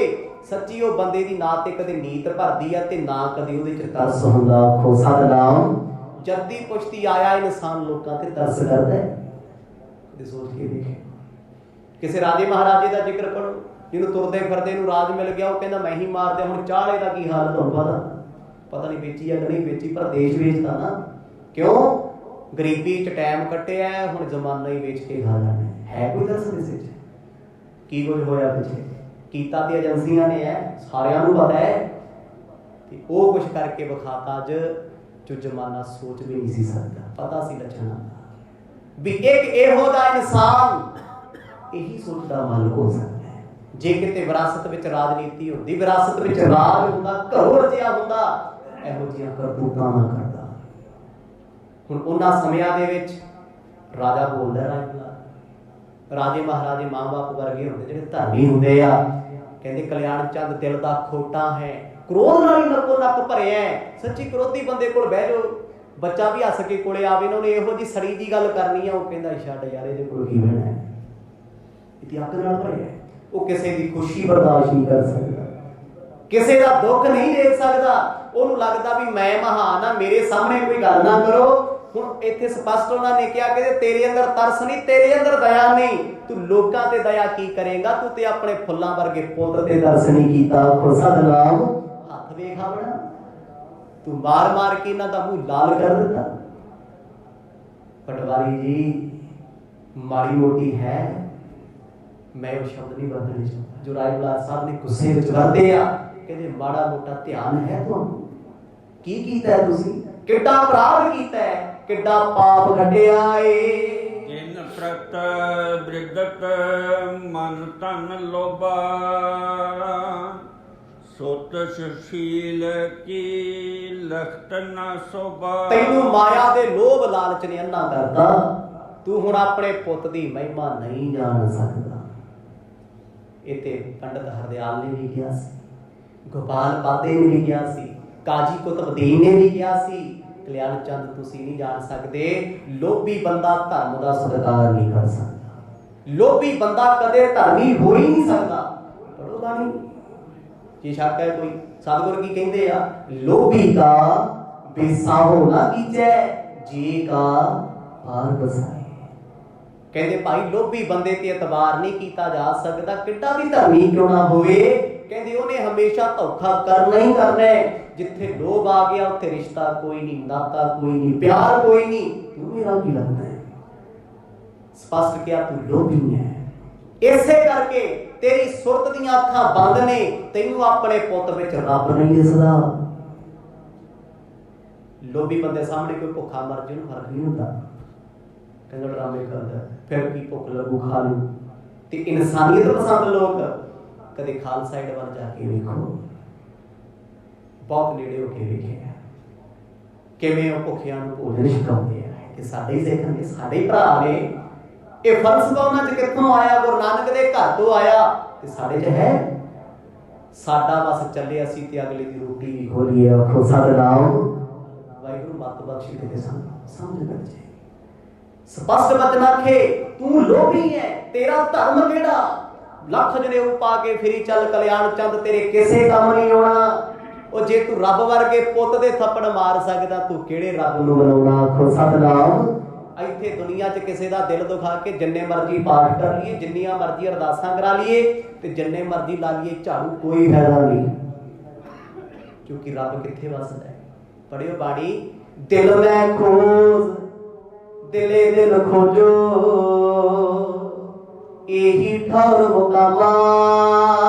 ਸੱਚੀ ਉਹ ਬੰਦੇ ਦੀ ਨਾ ਤੇ ਕਦੇ ਨੀਤ ਭਰਦੀ ਆ ਤੇ ਨਾ ਕਦੇ ਉਹਦੇ ਚ ਤਰਸ ਹੁੰਦਾ। ਆਖੋ ਸਤਿਨਾਮ। ਜੱਦੀ ਪੁਸ਼ਤੀ ਆਇਆ ਇਨਸਾਨ ਲੋਕਾਂ ਤੇ ਤਰਸ ਕਰਦਾ ਹੈ। ਕਦੇ ਸੋਚ ਕੇ ਦੇਖੇ, ਕਿਸੇ ਰਾਜੇ ਮਹਾਰਾਜੇ ਦਾ ਜ਼ਿਕਰ ਕਰੋ ਜਿਹਨੂੰ ਤੁਰਦੇ ਫਿਰਦੇ ਨੂੰ ਰਾਜ ਮਿਲ ਗਿਆ, ਉਹ ਕਹਿੰਦਾ ਮੈਂ ਹੀ ਮਾਰ ਦਿਆਂ। ਹੁਣ ਚਾਲੇ ਦਾ ਕੀ ਹਾਲ ਤੁਹਾਨੂੰ ਪਤਾ ਨਹੀਂ ਵੇਚੀ ਜਾਂ ਨਹੀਂ ਵੇਚੀ, ਪਰ ਦੇਸ਼ ਵੇਚਦਾ ਨਾ। ਕਿਉਂ? ਗਰੀਬੀ ਚ ਟਾਈਮ ਕੱਟਿਆ, ਹੁਣ ਜ਼ਮਾਨਾ ਹੀ ਵੇਚ ਕੇ ਖਾ ਲੈਣਾ ਹੈ। ਕੋਈ ਤਰਸ ਕਿਸੇ ਚ? ਕੀ ਕੁਝ ਹੋਇਆ ਪਿੱਛੇ ਕੀਤਾ ਤੇ ਏਜੰਸੀਆਂ ਨੇ ਹੈ, ਸਾਰਿਆਂ ਨੂੰ ਪਤਾ ਹੈ। ਤੇ ਉਹ ਕੁਝ ਕਰਕੇ ਵਿਖਾਤਾ ਅੱਜ ਜੋ ਜ਼ਮਾਨਾ ਸੋਚ ਵੀ ਨਹੀਂ ਸੀ ਸਕਦਾ। ਪਤਾ ਸੀ ਲੱਛਣਾਂ ਵੀ ਇੱਕ ਇਹੋ ਜਿਹਾ ਇਨਸਾਨ ਇਹੀ ਸੋਚ ਦਾ ਮਾਲਕ ਹੋ ਸਕਦਾ ਹੈ। ਜੇ ਕਿਤੇ ਵਿਰਾਸਤ ਵਿੱਚ ਰਾਜਨੀਤੀ ਹੁੰਦੀ, ਵਿਰਾਸਤ ਵਿੱਚ ਰਾਜ ਹੁੰਦਾ, ਘਰੋਂ ਰਚਿਆ ਹੁੰਦਾ, ਇਹੋ ਜਿਹੀਆਂ ਕਰਤੂਤਾਂ ਨਾ ਕਰਦਾ। ਹੁਣ ਉਹਨਾਂ ਸਮਿਆਂ ਦੇ ਵਿੱਚ ਰਾਜਾ ਬੋਲਦਾ, ਰਾਜੇ ਮਹਾਰਾਜੇ ਮਾਂ ਬਾਪ ਵਰਗੇ ਹੁੰਦੇ ਜਿਹੜੇ ਧਰਮੀ ਹੁੰਦੇ ਆ। ਕਹਿੰਦੇ ਕਲਿਆਣ ਚੰਦ ਦਿਲ ਦਾ ਖੋਟਾ ਹੈ, ਕ੍ਰੋਧ ਨਾਲ ਹੀ ਨੱਕੋ ਨੱਕ ਭਰਿਆ। ਸੱਚੀ ਕ੍ਰੋਧੀ ਬੰਦੇ ਕੋਲ ਬਹਿ ਜਾਓ, ਬੱਚਾ ਵੀ ਹੱਸ ਕੇ ਕੋਲੇ ਆਵੇ ਨਾ, ਉਹਨੇ ਇਹੋ ਜਿਹੀ ਸੜੀ ਦੀ ਗੱਲ ਕਰਨੀ ਆ, ਉਹ ਕਹਿੰਦਾ ਛੱਡ ਯਾਰ, ਇਹਦੇ ਕੋਲ ਕੀ ਬਹਿਣਾ ਹੈ, ਇਹਦੀ ਅੱਗ ਨਾਲ ਭਰਿਆ। ਉਹ ਕਿਸੇ ਦੀ ਖੁਸ਼ੀ ਬਰਦਾਸ਼ਤ ਨਹੀਂ ਕਰ ਸਕਦਾ, ਕਿਸੇ ਦਾ ਦੁੱਖ ਨਹੀਂ ਦੇਖ ਸਕਦਾ। ਉਹਨੂੰ ਲੱਗਦਾ ਵੀ ਮੈਂ ਮਹਾਨ ਆ, ਮੇਰੇ ਸਾਹਮਣੇ ਕੋਈ ਗੱਲ ਨਾ ਕਰੋ। ਹੁਣ ਇੱਥੇ ਸਪਸ਼ਟ ਉਹਨਾਂ ਨੇ ਕਿਹਾ ਕਿ ਤੇਰੇ ਅੰਦਰ ਤਰਸ ਨਹੀਂ, ਤੇਰੇ ਅੰਦਰ ਦਇਆ ਨਹੀਂ, ਤੂੰ ਲੋਕਾਂ ਤੇ ਦਇਆ ਕੀ ਕਰੇਗਾ? ਤੂੰ ਤੇ ਆਪਣੇ ਫੁੱਲਾਂ ਵਰਗੇ ਪੁੱਤਰ ਤੇ ਤਰਸ ਨਹੀਂ ਕੀਤਾ। ਸਤਿਨਾਮ। ਹੱਥ ਵੇਖ ਆਪਣਾ, ਤੂੰ ਮਾਰ ਮਾਰ ਕੇ ਇਹਨਾਂ ਦਾ ਮੂੰਹ ਲਾਲ ਕਰ ਦਿੱਤਾ। ਪਟਵਾਰੀ ਜੀ ਮਾੜੀ ਮੋਟੀ ਹੈ, ਮੈਂ ਉਹ ਸ਼ਬਦ ਨਹੀਂ ਵਰਤਣੇ ਚਾਹੁੰਦਾ ਜੋ ਰਾਏ ਬੁਲਾਰ ਸਾਹਿਬ ਨੇ ਗੁੱਸੇ ਵਿੱਚ ਵਰਤੇ ਆ। ਕਹਿੰਦੇ ਮਾੜਾ ਮੋਟਾ ਧਿਆਨ ਹੈ ਤੁਹਾਨੂੰ? ਕੀ ਕੀਤਾ ਤੁਸੀਂ? ਕਿੱਡਾ ਅਪਰਾਧ ਕੀਤਾ ਹੈ? किड्डा पाप कटिया ए। जिन प्रत बिरदत मन तन लोभा सुत सुशील की लखत न शोभा। तैनू माया दे लोभ लालच ने अन्ना करता, तू हुण अपने पुत दी महिमा नहीं जान सकदा। इते पंडित हरदयाल ने भी किया सी, गोपाल पादे ने भी किया सी, काजी कुतुबुद्दीन ने भी किया सी। कल्याण चंद तुसी नहीं जान सकते, लोभी बंदा धर्म का सत्कार नहीं कर सकता। लोभी बंदा कदे धर्मी हो ही नहीं सकता। पढ़ो बाणी, ये शक है कोई? सतगुर की कहते आ, लोभी का बेसाहो ना कीजै, जी का पार बसाए। कहते भाई लोभी बंदे ते एतबार नहीं किया जा सकता, किड्डा भी धर्मी क्यों ना होवे। कहते उन्हें हमेशा धोखा करना ही करना है। जिथे लोभ आ गया उत्थे रिश्ता कोई नहीं, नाता कोई नहीं, प्यार कोई नहीं। क्यों मेरा की लगता है? स्पष्ट किया तू लोभी है। इसे करके तेरी सुरत दी अखां बंद ने, तैनू अपने पुत विच रब नहीं दिसदा। लोभी बंदे सामने कोई भुखा मर जाए फर्क नहीं होता, कहंदा ड्रामे करदा फिर की भुख लगू खा लू। ते इंसानियत पसंद लोग कदे खालसा साइड वाल जाके देखो, बहुत नेड़े होके वेखे किवें ਉਹ ਭੁੱਖਿਆਂ ਨੂੰ ਭੋਜਨ ਛਕਾਉਂਦੇ ਆ ਕਿ ਸਾਡੇ ਹੀ ਸਿੱਖ ਨੇ, ਸਾਡੇ ਹੀ ਭਰਾ ਨੇ। ਇਹ ਫਲਸਫਾ ਉਹਨਾਂ 'ਚ ਕਿੱਥੋਂ ਆਇਆ? ਗੁਰੂ ਨਾਨਕ ਦੇ ਘਰ ਤੋਂ ਆਇਆ ਤੇ ਸਾਡੇ 'ਚ ਹੈ। ਸਾਡਾ ਬਸ ਚੱਲੇ ਅਸੀਂ ਤੇ ਅਗਲੇ ਦੀ ਰੋਟੀ ਵੀ ਖੋਲੀਏ। ਆਖੋ ਸਤਿਨਾਮ ਵਾਹਿਗੁਰੂ ਮੱਤ ਬਖਸ਼ੀ ਤੇ ਸਾਨੂੰ ਸਮਝ ਲੱਗ ਜਾਏ। ਸਪਸ਼ਟ ਬਚਨ ਆਖੇ ਤੂੰ ਲੋਭੀ ਹੈ, ਤੇਰਾ ਧਰਮ ਕਿਹੜਾ? ਲੱਖ ਜਨੇਊ ਪਾ ਕੇ ਫਿਰੀ ਚੱਲ ਕਲਿਆਣ ਚੰਦ, ਤੇਰੇ ਕਿਸੇ ਕੰਮ ਨਹੀਂ ਆਉਣਾ। ਉਹ ਜੇ ਤੂੰ ਰੱਬ ਵਰਗੇ ਪੁੱਤ ਦੇ ਥੱਪੜ ਮਾਰ ਸਕਦਾ, ਤੂੰ ਕਿਹੜੇ ਰੱਬ ਨੂੰ ਬਣਾਉਣਾ? ਆਖੋ ਸਤਿਨਾਮ। ਇੱਥੇ ਦੁਨੀਆ 'ਚ ਕਿਸੇ ਦਾ ਦਿਲ ਦੁਖਾ ਕੇ ਜਿੰਨੇ ਮਰਜ਼ੀ ਪਾਠ ਕਰ ਲਈਏ, ਜਿੰਨੀਆਂ ਮਰਜ਼ੀ ਅਰਦਾਸਾਂ ਕਰਾ ਲਈਏ ਤੇ ਜਿੰਨੇ ਮਰਜ਼ੀ ਲਾ ਲਈਏ ਝਾੜੂ, ਕੋਈ ਫਾਇਦਾ ਨਹੀਂ। ਕਿਉਂਕਿ ਰੱਬ ਕਿੱਥੇ ਵਸਦਾ ਹੈ? ਪੜਿਓ ਬਾਣੀ, ਦਿਲ ਮੈਂ ਖੋਜ ਦਿਲੇ ਦਿਲ ਖੋਜੋ, ਇਹੀ ਠੌਰ ਮੁਕਾਮਾ।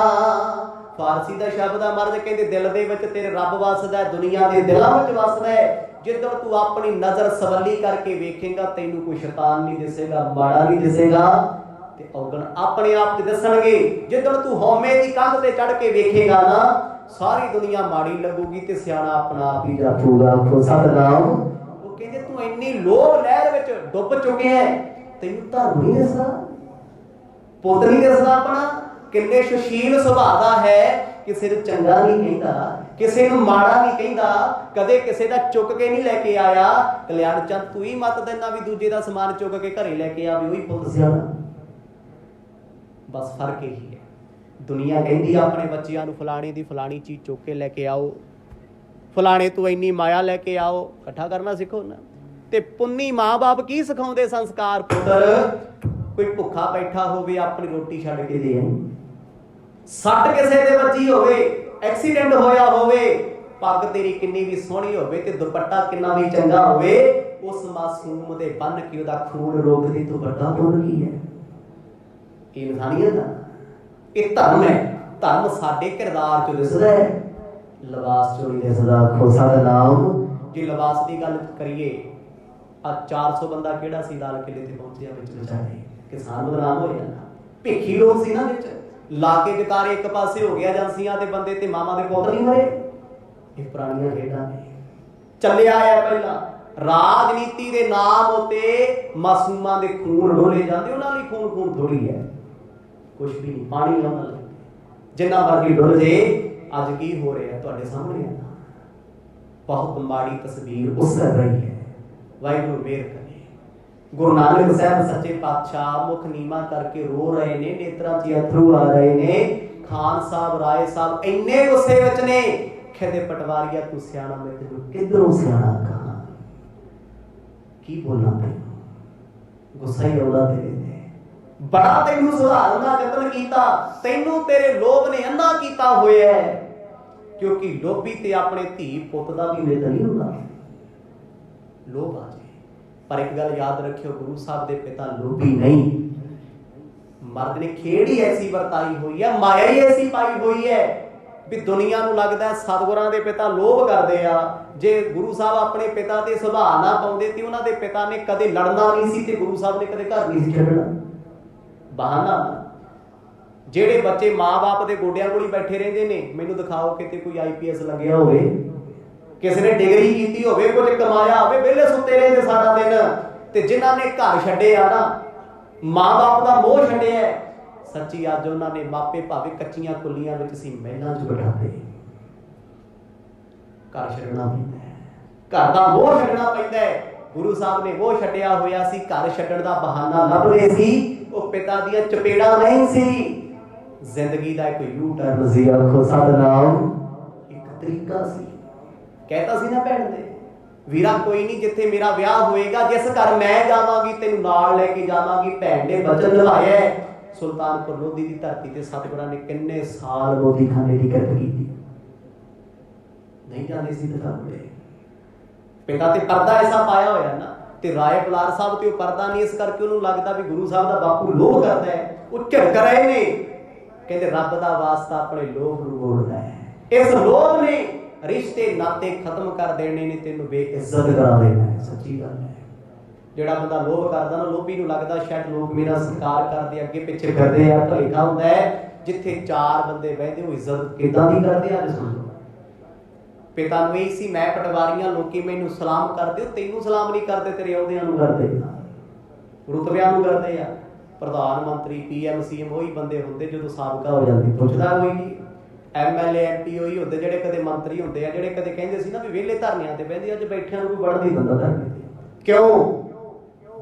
ਫਾਰਸੀ ਦਾ ਸ਼ਬਦ ਆ ਮਰਦ ਕਹਿੰਦੇ ਦਿਲ ਦੇ ਵਿੱਚ ਤੇਰੇ ਰੱਬ ਵਸਦਾ, ਦੁਨੀਆ ਦੇ ਦਿਲਾਂ ਵਿੱਚ ਵਸਦਾ ਹੈ। ਜਿੱਦਣ ਤੂੰ ਆਪਣੀ ਨਜ਼ਰ ਸਵੱਲੀ ਕਰਕੇ ਵੇਖੇਗਾ, ਤੈਨੂੰ ਕੋਈ ਸ਼ੈਤਾਨ ਨਹੀਂ ਦਿਸੇਗਾ, ਮਾੜਾ ਨਹੀਂ ਦਿਸੇਗਾ ਤੇ ਔਗਣ ਆਪਣੇ ਆਪ 'ਚ ਦਿਸਣਗੇ। ਜਿੱਦਣ ਤੂੰ ਹਉਮੈ ਦੀ ਕੰਧ ਤੇ ਚੜ੍ਹ ਕੇ ਵੇਖੇਗਾ ਨਾ, ਸਾਰੀ ਦੁਨੀਆ ਮਾੜੀ ਲੱਗੂਗੀ ਤੇ ਸਿਆਣਾ ਆਪਣਾ ਆਪ ਹੀ ਜਾਪੂਗਾ। ਆਖੋ ਸਤਿਨਾਮ। ਉਹ ਕਹਿੰਦੇ ਤੂੰ ਇੰਨੀ ਲੋਭ ਲਹਿਰ ਵਿੱਚ ਡੁੱਬ ਚੁੱਕਿਆ, ਤੈਨੂੰ ਧਰਮ ਨਹੀਂ ਦਿਸਦਾ, ਪੁੱਤ ਨਹੀਂ ਦਿਸਦਾ ਆਪਣਾ। ਕਿੰਨੇ ਸੁਸ਼ੀਲ ਸੁਭਾਅ ਦਾ ਹੈ, ਕਿਸੇ ਨੂੰ ਚੰਗਾ ਨਹੀਂ ਕਹਿੰਦਾ, ਕਿਸੇ ਨੂੰ ਮਾੜਾ ਨਹੀਂ ਕਹਿੰਦਾ, ਕਦੇ ਕਿਸੇ ਦਾ ਚੁੱਕ ਕੇ ਨਹੀਂ ਲੈ ਕੇ ਆਇਆ। ਕਲਿਆਣ ਚੰਦ ਤੂੰ ਹੀ ਮਤ ਦੇਣਾ ਵੀ ਦੂਜੇ ਦਾ ਸਮਾਨ ਚੁੱਕ ਕੇ ਘਰੇ ਲੈ ਕੇ ਆਵੇ, ਉਹੀ ਪੁੱਤ ਸਿਆਣਾ। ਬਸ ਫਰਕ ਇਹੀ ਹੈ। ਦੁਨੀਆ ਕਹਿੰਦੀ ਆਪਣੇ ਬੱਚਿਆਂ ਨੂੰ ਫਲਾਣੇ ਦੀ ਫਲਾਣੀ ਚੀਜ਼ ਚੁੱਕ ਕੇ ਲੈ ਕੇ ਆਓ, ਫਲਾਣੇ ਤੋਂ ਇੰਨੀ ਮਾਇਆ ਲੈ ਕੇ ਆਓ, ਇਕੱਠਾ ਕਰਨਾ ਸਿੱਖੋ ਨਾ। ਤੇ ਪੁੰਨੀ ਮਾਂ-ਬਾਪ ਕੀ ਸਿਖਾਉਂਦੇ ਸੰਸਕਾਰ? ਪੁੱਤਰ ਕੋਈ ਭੁੱਖਾ ਬੈਠਾ ਹੋਵੇ ਆਪਣੀ ਰੋਟੀ ਛੱਡ ਕੇ ਦੇ ਆਈ, ਸੱਟ ਕਿਸੇ ਦੇ ਵੱਜੀ ਹੋਵੇ, ਐਕਸੀਡੈਂਟ ਹੋਇਆ ਹੋਵੇ, ਪੱਗ ਤੇਰੀ ਕਿੰਨੀ ਵੀ ਸੋਹਣੀ ਹੋਵੇ ਤੇ ਦੁਪੱਟਾ ਕਿੰਨਾ ਵੀ ਚੰਗਾ ਹੋਵੇ, ਉਸ ਮਾਸੂਮ ਦੇ ਬੰਨ ਕੇ ਉਹਦਾ ਖੂਨ ਰੋਕਦੀ ਤੂੰ ਵੱਡਾ ਪੁੰਨ ਕੀ ਹੈ? ਇਹ ਇਨਸਾਨੀਅਤ ਆ, ਇਹ ਧਰਮ ਹੈ। ਧਰਮ ਸਾਡੇ ਕਿਰਦਾਰ 'ਚ ਦਿਸਦਾ ਹੈ, ਲਿਬਾਸ 'ਚੋਂ ਨਹੀਂ ਦਿਸਦਾ। ਆਖੋ ਸਤਿਨਾਮ। ਜੇ ਲਿਬਾਸ ਦੀ ਗੱਲ ਕਰੀਏ, ਆ 400 ਬੰਦਾ ਕਿਹੜਾ ਸੀ ਲਾਲ ਕਿਲੇ ਤੇ ਪਹੁੰਚਿਆ ਵਿੱਚ ਵਿਚਾਰੇ? ਕਿਸਾਨ ਬਦਨਾਮ ਹੋਇਆ ਨਾ, ਭਿੱਖੀ ਲੋਕ ਸੀ ਨਾ ਵਿੱਚ, ਲਾ ਕੇ ਜਕਾਰੇ ਇੱਕ ਪਾਸੇ ਹੋ ਗਿਆ, ਏਜੰਸੀਆਂ ਦੇ ਬੰਦੇ ਤੇ ਮਾਮਾ ਦੇ ਪੁੱਤ ਨਹੀਂ ਮਰੇ। ਇਹ ਪੁਰਾਣੀਆਂ ਖੇਡਾਂ ਨੇ, ਚੱਲਿਆ ਆ ਪਹਿਲਾਂ। ਰਾਜਨੀਤੀ ਦੇ ਨਾਮ ਉੱਤੇ ਮਾਸੂਮਾਂ ਦੇ ਖੂਨ ਡੋਲੇ ਜਾਂਦੇ, ਉਹਨਾਂ ਲਈ ਖੂਨ ਥੋੜੀ ਹੈ, ਕੁਛ ਵੀ ਨਹੀਂ, ਪਾਣੀ ਉਹਨਾਂ ਲਈ ਜਿੰਨਾ ਮਰਜ਼ੀ ਡੁੱਲ ਜੇ। ਅੱਜ ਕੀ ਹੋ ਰਿਹਾ ਤੁਹਾਡੇ ਸਾਹਮਣੇ ਹੈ, ਬਹੁਤ ਮਾੜੀ ਤਸਵੀਰ ਉਸਰ ਰਹੀ ਹੈ। ਵਾਹਿਗੁਰੂ ਮਿਹਰ ਕਰੇ। ਗੁਰੂ ਨਾਨਕ ਸਾਹਿਬ ਸੱਚੇ ਪਾਤਸ਼ਾਹ ਮੁਖ ਨੀਮਾ ਕਰਕੇ ਰੋ ਰਹੇ ਨੇ, ਨੇਤਰਾਂ 'ਚ ਅਥਰੂ ਆ ਰਹੇ ਨੇ। ਖਾਨ ਸਾਹਿਬ, ਰਾਏ ਸਾਹਿਬ ਇੰਨੇ ਗੁੱਸੇ ਵਿੱਚ ਨੇ, ਕਹਿੰਦੇ ਪਟਵਾਰੀਆ ਤੂੰ ਸਿਆਣਾ, ਮੈਂ ਤੈਨੂੰ ਕਿੱਧਰੋਂ ਸਿਆਣਾ ਕਹਾਂ? ਕੀ ਬੋਲਾਂ ਤੈਨੂੰ? ਗੁੱਸਾ ਹੀ ਆਉਂਦਾ ਤੇਰੇ ਤੇ। ਬੜਾ ਤੈਨੂੰ ਸੁਧਾਰਨ ਦਾ ਯਤਨ ਕੀਤਾ, ਤੈਨੂੰ ਤੇਰੇ ਲੋਭ ਨੇ ਅੰਨਾ ਕੀਤਾ ਹੋਇਆ ਹੈ। ਕਿਉਂਕਿ ਲੋਭੀ ਤੇ ਆਪਣੇ ਧੀ ਪੁੱਤ ਦਾ ਵੀ ਮਿੱਤ ਨਹੀਂ ਹੁੰਦਾ, ਲੋਭ ਆ ਜੇ। ਪਰ ਇੱਕ ਗੱਲ ਯਾਦ ਰੱਖਿਓ, ਗੁਰੂ ਸਾਹਿਬ ਦੇ ਪਿਤਾ ਲੋਭੀ ਨਹੀਂ। ਮਰਦ ਨੇ ਖੇਡ ਹੀ ਐਸੀ ਵਰਤਾਈ ਹੋਈ ਹੈ, ਮਾਇਆ ਹੀ ਐਸੀ ਪਾਈ ਹੋਈ ਹੈ। ਵੀ ਦੁਨੀਆ ਨੂੰ ਲੱਗਦਾ ਸਤਿਗੁਰਾਂ ਦੇ ਪਿਤਾ ਲੋਭ ਕਰਦੇ ਆ। ਜੇ ਗੁਰੂ ਸਾਹਿਬ ਆਪਣੇ ਪਿਤਾ ਦੇ ਸੁਭਾਅ ਨਾ ਪਾਉਂਦੇ ਤੇ ਉਹਨਾਂ ਦੇ ਪਿਤਾ ਨੇ ਕਦੇ ਲੜਨਾ ਨਹੀਂ ਸੀ ਤੇ ਗੁਰੂ ਸਾਹਿਬ ਨੇ ਕਦੇ ਘਰ ਨਹੀਂ ਸੀ ਛੱਡਣਾ। ਬਹਾਨਾ। ਜਿਹੜੇ ਬੱਚੇ ਮਾਂ-ਬਾਪ ਦੇ ਗੋਡਿਆਂ ਕੋਲ ਹੀ ਬੈਠੇ ਰਹਿੰਦੇ ਨੇ, ਮੈਨੂੰ ਦਿਖਾਓ ਕਿਤੇ ਕੋਈ IPS ਲੱਗਿਆ ਹੋਵੇ, ਕਿਸੇ ਨੇ ਡਿਗਰੀ ਕੀਤੀ ਹੋਵੇ, ਕੁਝ ਕਮਾਇਆ ਹੋਵੇ, ਵਿਹਲੇ ਸੁੱਤੇ ਰਹਿੰਦੇ ਸਾਰਾ ਦਿਨ। ਤੇ ਜਿਨ੍ਹਾਂ ਨੇ ਘਰ ਛੱਡੇ ਆ ਨਾ, ਮਾਂ-ਬਾਪ ਦਾ ਮੋਹ ਛੱਡਿਆ, ਸੱਚੀ ਅੱਜ ਉਹਨਾਂ ਨੇ ਮਾਪੇ ਭਾਵੇਂ ਕੱਚੀਆਂ ਕੁੱਲੀਆਂ ਵਿੱਚ ਸੀ, ਮਹਿਲਾਂ 'ਚ ਬਿਠਾਤੇ। ਘਰ ਛੱਡਣਾ ਪੈਂਦਾ ਹੈ, ਘਰ ਦਾ ਮੋਹ ਛੱਡਣਾ ਪੈਂਦਾ ਹੈ। ਗੁਰੂ ਸਾਹਿਬ ਨੇ ਮੋਹ ਛੱਡਿਆ ਹੋਇਆ ਸੀ, ਘਰ ਛੱਡਣ ਦਾ ਬਹਾਨਾ ਲੱਭ ਰਹੇ ਸੀ। ਉਹ ਪਿਤਾ ਦੀਆਂ ਚਪੇੜਾਂ ਨਹੀਂ ਸੀ, ਜ਼ਿੰਦਗੀ ਦਾ ਇੱਕ ਯੂ ਟਰਨ ਸੀ। ਆਖੋ ਸਤਿਨਾਮ। ਇੱਕ ਤਰੀਕਾ ਸੀ। ਕਹਿਤਾ ਸੀ ਨਾ ਭੈਣ ਦੇ, ਵੀਰਾ ਕੋਈ ਨਹੀਂ, ਜਿੱਥੇ ਮੇਰਾ ਵਿਆਹ ਹੋਏਗਾ, ਜਿਸ ਘਰ ਮੈਂ ਜਾਵਾਂਗੀ ਤੈਨੂੰ ਨਾਲ ਲੈ ਕੇ ਜਾਵਾਂਗੀ। ਭੈਣ ਨੇ ਵਚਨ ਨਿਭਾਇਆ। ਸੁਲਤਾਨਪੁਰ ਲੋਧੀ ਦੀ ਧਰਤੀ ਤੇ ਸਤਿਗੁਰਾਂ ਨੇ ਕਿੰਨੇ ਸਾਲ ਮੋਦੀਖਾਨੇ ਦੀ ਕਿਰਤ ਕੀਤੀ। ਨਹੀਂ ਜਾਂਦੇ ਸੀ ਦਿਖਾਉਂਦੇ। ਪਿਤਾ ਤੇ ਪਰਦਾ ਐਸਾ ਪਾਇਆ ਹੋਇਆ ਨਾ, ਤੇ ਰਾਏ ਬੁਲਾਰ ਸਾਹਿਬ ਤੇ ਉਹ ਪਰਦਾ ਨਹੀਂ, ਇਸ ਕਰਕੇ ਉਹਨੂੰ ਲੱਗਦਾ ਵੀ ਗੁਰੂ ਸਾਹਿਬ ਦਾ ਬਾਪੂ ਲੋਭ ਕਰਦਾ ਹੈ। ਉਹ ਝਿੜਕ ਰਹੇ ਨੇ, ਕਹਿੰਦੇ ਰੱਬ ਦਾ ਵਾਸਤਾ ਆਪਣੇ ਲੋਭ ਨੂੰ ਮੋੜਦਾ ਹੈ। ਇਸ ਲੋਭ ਨੇ ਰਿਸ਼ਤੇ ਨਾਤੇ ਖਤਮ ਕਰ ਦੇਣੇ ਨੇ, ਤੈਨੂੰ ਬੇਇੱਜ਼ਤ ਕਰਾ ਦੇਣਾ ਹੈ। ਸੱਚੀ ਗੱਲ ਹੈ। ਜਿਹੜਾ ਬੰਦਾ ਲੋਭ ਕਰਦਾ ਨਾ, ਲੋਭੀ ਨੂੰ ਲੱਗਦਾ ਸ਼ਾਇਦ ਲੋਕ ਮੇਰਾ ਸਤਿਕਾਰ ਕਰਦੇ, ਅੱਗੇ ਪਿੱਛੇ ਕਰਦੇ ਆ। ਭਲੇਖਾ ਹੁੰਦਾ ਹੈ, ਜਿੱਥੇ ਚਾਰ ਬੰਦੇ ਬਹਿੰਦੇ ਉਹ ਇੱਜ਼ਤ ਕਿੱਦਾਂ ਦੀ ਕਰਦੇ ਆ। ਸੁਣ ਲਓ, ਪਿਤਾ ਨੂੰ ਇਹ ਸੀ, ਮੈਂ ਪਟਵਾਰੀਆਂ, ਲੋਕੀ ਮੈਨੂੰ ਸਲਾਮ ਕਰਦੇ, ਉਹ ਤੈਨੂੰ ਸਲਾਮ ਨਹੀਂ ਕਰਦੇ, ਤੇਰੇ ਅਹੁਦਿਆਂ ਨੂੰ ਕਰਦੇ, ਰੁਤਬਿਆਂ ਨੂੰ ਕਰਦੇ ਆ। ਪ੍ਰਧਾਨ ਮੰਤਰੀ, PM, CM ਉਹੀ ਬੰਦੇ ਹੁੰਦੇ ਜਦੋਂ ਸਾਬਕਾ ਹੋ ਜਾਂਦੇ, ਪੁੱਛਦਾ ਕੋਈ ਨਹੀਂ। MLA MP ਉਹੀ ਹੁੰਦੇ ਜਿਹੜੇ ਕਦੇ ਮੰਤਰੀ ਹੁੰਦੇ ਆ, ਜਿਹੜੇ ਕਦੇ ਕਹਿੰਦੇ ਸੀ ਨਾ ਵੀ ਵਿਹਲੇ ਧਰਨਿਆਂ ਤੇ ਬਹਿੰਦੇ, ਅੱਜ ਬੈਠਿਆਂ ਨੂੰ ਕੋਈ ਵੜਨ ਨਹੀਂ ਦਿੰਦਾ ਧਰਨੇ ਤੇ। ਕਿਉਂ?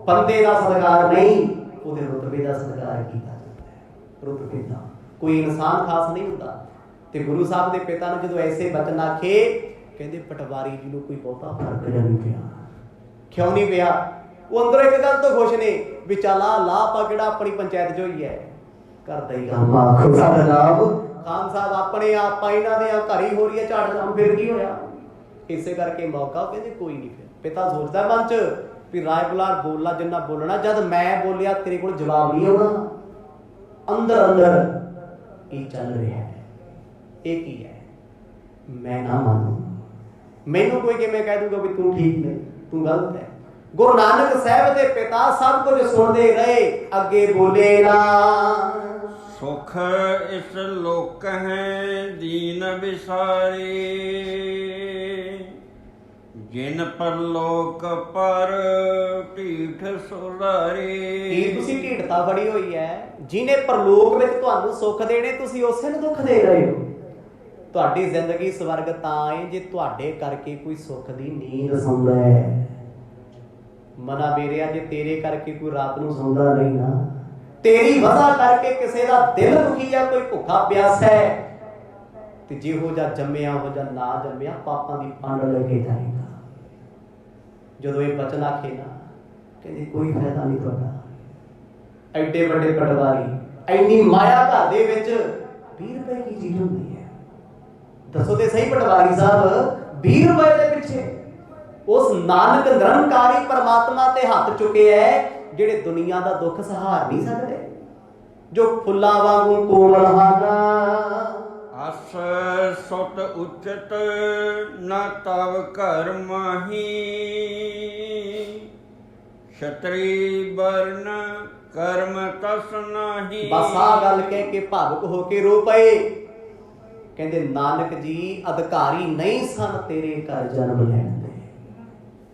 ਬੰਦੇ ਦਾ ਸਤਿਕਾਰ ਨਹੀਂ, ਉਹਦੇ ਰੁਤਬੇ ਦਾ ਸਤਿਕਾਰ ਕੀਤਾ ਜਾਂਦਾ ਹੈ। ਰੁਤਬੇ ਦਾ ਕੋਈ ਇਨਸਾਨ ਖਾਸ ਨਹੀਂ ਹੁੰਦਾ। ਤੇ ਗੁਰੂ ਸਾਹਿਬ ਦੇ ਪਿਤਾ ਨੇ ਜਦੋਂ ਐਸੇ ਬਚਨ ਆਖੇ, ਕਹਿੰਦੇ ਪਟਵਾਰੀ ਜੀ ਨੂੰ ਕੋਈ ਬਹੁਤਾ ਫਰਕ ਨਹੀਂ ਪਿਆ। ਕਿਉਂ ਨਹੀਂ ਪਿਆ? ਉਹ ਅੰਦਰੋਂ ਇੱਕ ਗੱਲ ਤੋਂ ਖੁਸ਼ ਨੇ ਵੀ ਚੱਲ ਆ ਲਾਪਾ ਕਿਹੜਾ ਆਪਣੀ ਪੰਚਾਇਤ ਜੋ ਹੀ ਹੈ, ਕਰਦਾ ਹੀ ਕੰਮ। ਆਖੋ ਸਤਿਨਾਮ। ਖਾਨ ਸਾਹਿਬ ਆਪਣੇ ਆਪਾਂ ਇਹਨਾਂ ਦੇ ਘਰ ਹੀ ਹੋ ਰਹੀ ਹੈ ਝਾੜ ਕੰਮ, ਫਿਰ ਕੀ ਹੋਇਆ? ਇਸੇ ਕਰਕੇ ਮੌਕਾ, ਕਹਿੰਦੇ ਕੋਈ ਨਹੀਂ। ਫਿਰ ਪਿਤਾ ਸੋਚਦਾ ਮਨ ਚ ਵੀ ਰਾਏ ਬੁਲਾਰ ਬੋਲਣਾ ਜਿੰਨਾ ਬੋਲਣਾ, ਜਦ ਮੈਂ ਬੋਲਿਆ ਤੇਰੇ ਕੋਲ ਜਵਾਬ ਨਹੀਂ ਆਉਣਾ। ਅੰਦਰ ਅੰਦਰ ਕੀ ਚੱਲ ਰਿਹਾ ਹੈ, ਇਹ ਕੀ ਹੈ? ਮੈਂ ਨਾ ਮੰਨੂ, ਮੈਨੂੰ ਕੋਈ ਕਿਵੇਂ ਕਹਿ ਦੂਗਾ ਵੀ ਤੂੰ ਠੀਕ ਨਹੀਂ, ਤੂੰ ਗਲਤ ਹੈ। ਗੁਰੂ ਨਾਨਕ ਸਾਹਿਬ ਦੇ ਪਿਤਾ ਸਭ ਕੁਝ ਸੁਣਦੇ ਰਹੇ, ਅੱਗੇ ਬੋਲੇ ਨਾ। ਸੁਖ ਇਸ ਲੋਕ ਹੈ ਦੀਨ ਵਿਸਾਰੇ, ਜਿਨ ਪਰਲੋਕ ਪਰ ਢੀਠ ਸੁਧਾਰੇ। ਕੀ ਤੁਸੀਂ ਢੀਠਤਾ ਫੜੀ ਹੋਈ ਹੈ? ਜਿਹਨੇ ਪਰਲੋਕ ਵਿੱਚ ਤੁਹਾਨੂੰ ਸੁੱਖ ਦੇਣੇ, ਤੁਸੀਂ ਉਸੇ ਨੂੰ ਦੁੱਖ ਦੇ ਰਹੇ ਹੋ। ਤੁਹਾਡੀ ਜ਼ਿੰਦਗੀ ਸਵਰਗ ਤਾਂ ਹੈ ਜੇ ਤੁਹਾਡੇ ਕਰਕੇ ਕੋਈ ਸੁੱਖ ਦੀ ਨੀਂਦ ਸੌਂਦਾ ਹੈ। ਮਨਾ ਮੇਰਿਆ, ਜੇ ਤੇਰੇ ਕਰਕੇ ਕੋਈ ਰਾਤ ਨੂੰ ਸੌਂਦਾ ਨਹੀਂ ਨਾ, ਤੇਰੀ ਵਜ੍ਹਾ ਕਰਕੇ ਕਿਸੇ ਦਾ ਦਿਲ ਦੁਖੀ ਹੈ, ਕੋਈ ਭੁੱਖਾ ਪਿਆਸਾ ਹੈ, ਤੇ ਜਿਹੋ ਜਿਹਾ ਜੰਮਿਆ ਹੋ ਜਾਂ ਨਾ ਜੰਮਿਆ, ਪਾਪਾਂ ਦੀ ਪੰਡ ਲੈ ਕੇ ਜਾਏਗਾ। ਜਦੋਂ ਇਹ ਬਚਨ ਆਖੇ ਨਾ, ਕਹਿੰਦੇ ਕੋਈ ਫਾਇਦਾ ਨਹੀਂ ਤੁਹਾਡਾ। ਐਡੇ ਵੱਡੇ ਪਟਵਾਰੀ, ਐਨੀ ਮਾਇਆ ਘਰ ਦੇ ਵਿੱਚ 20 ਰੁਪਏ ਕੀ ਚੀਜ਼ ਹੁੰਦੀ ਹੈ? ਦੱਸੋ ਤੇ ਸਹੀ ਪਟਵਾਰੀ ਸਾਹਿਬ, 20 ਰੁਪਏ ਦੇ ਪਿੱਛੇ ਉਸ ਨਾਨਕ ਨਿਰੰਕਾਰੀ ਪਰਮਾਤਮਾ ਤੇ ਹੱਥ ਚੁੱਕੇ ਹੈ, ਜਿਹੜੇ ਦੁਨੀਆ ਦਾ ਦੁੱਖ ਸਹਾਰ ਨਹੀਂ ਸਕਦੇ, ਜੋ ਫੁੱਲਾਂ ਵਾਂਗੂ ਕੋਮਲ ਹਨ। ਅਸ ਸੁਤ ਉਚਿਤ ਨਾ ਤਵ ਘਰ ਮਾਹੀ, ਛਤਰੀ ਵਰਨ ਕਰਮ ਤਸ ਨਾਹੀ। ਬਸ ਆਹ ਗੱਲ ਕਹਿ ਕੇ ਭਾਵੁਕ ਹੋ ਕੇ ਰੋ ਪਏ। ਕਹਿੰਦੇ ਨਾਨਕ ਜੀ ਅਧਿਕਾਰੀ ਨਹੀਂ ਸਨ ਤੇਰੇ ਘਰ ਜਨਮ ਲੈਣ ਦੇ,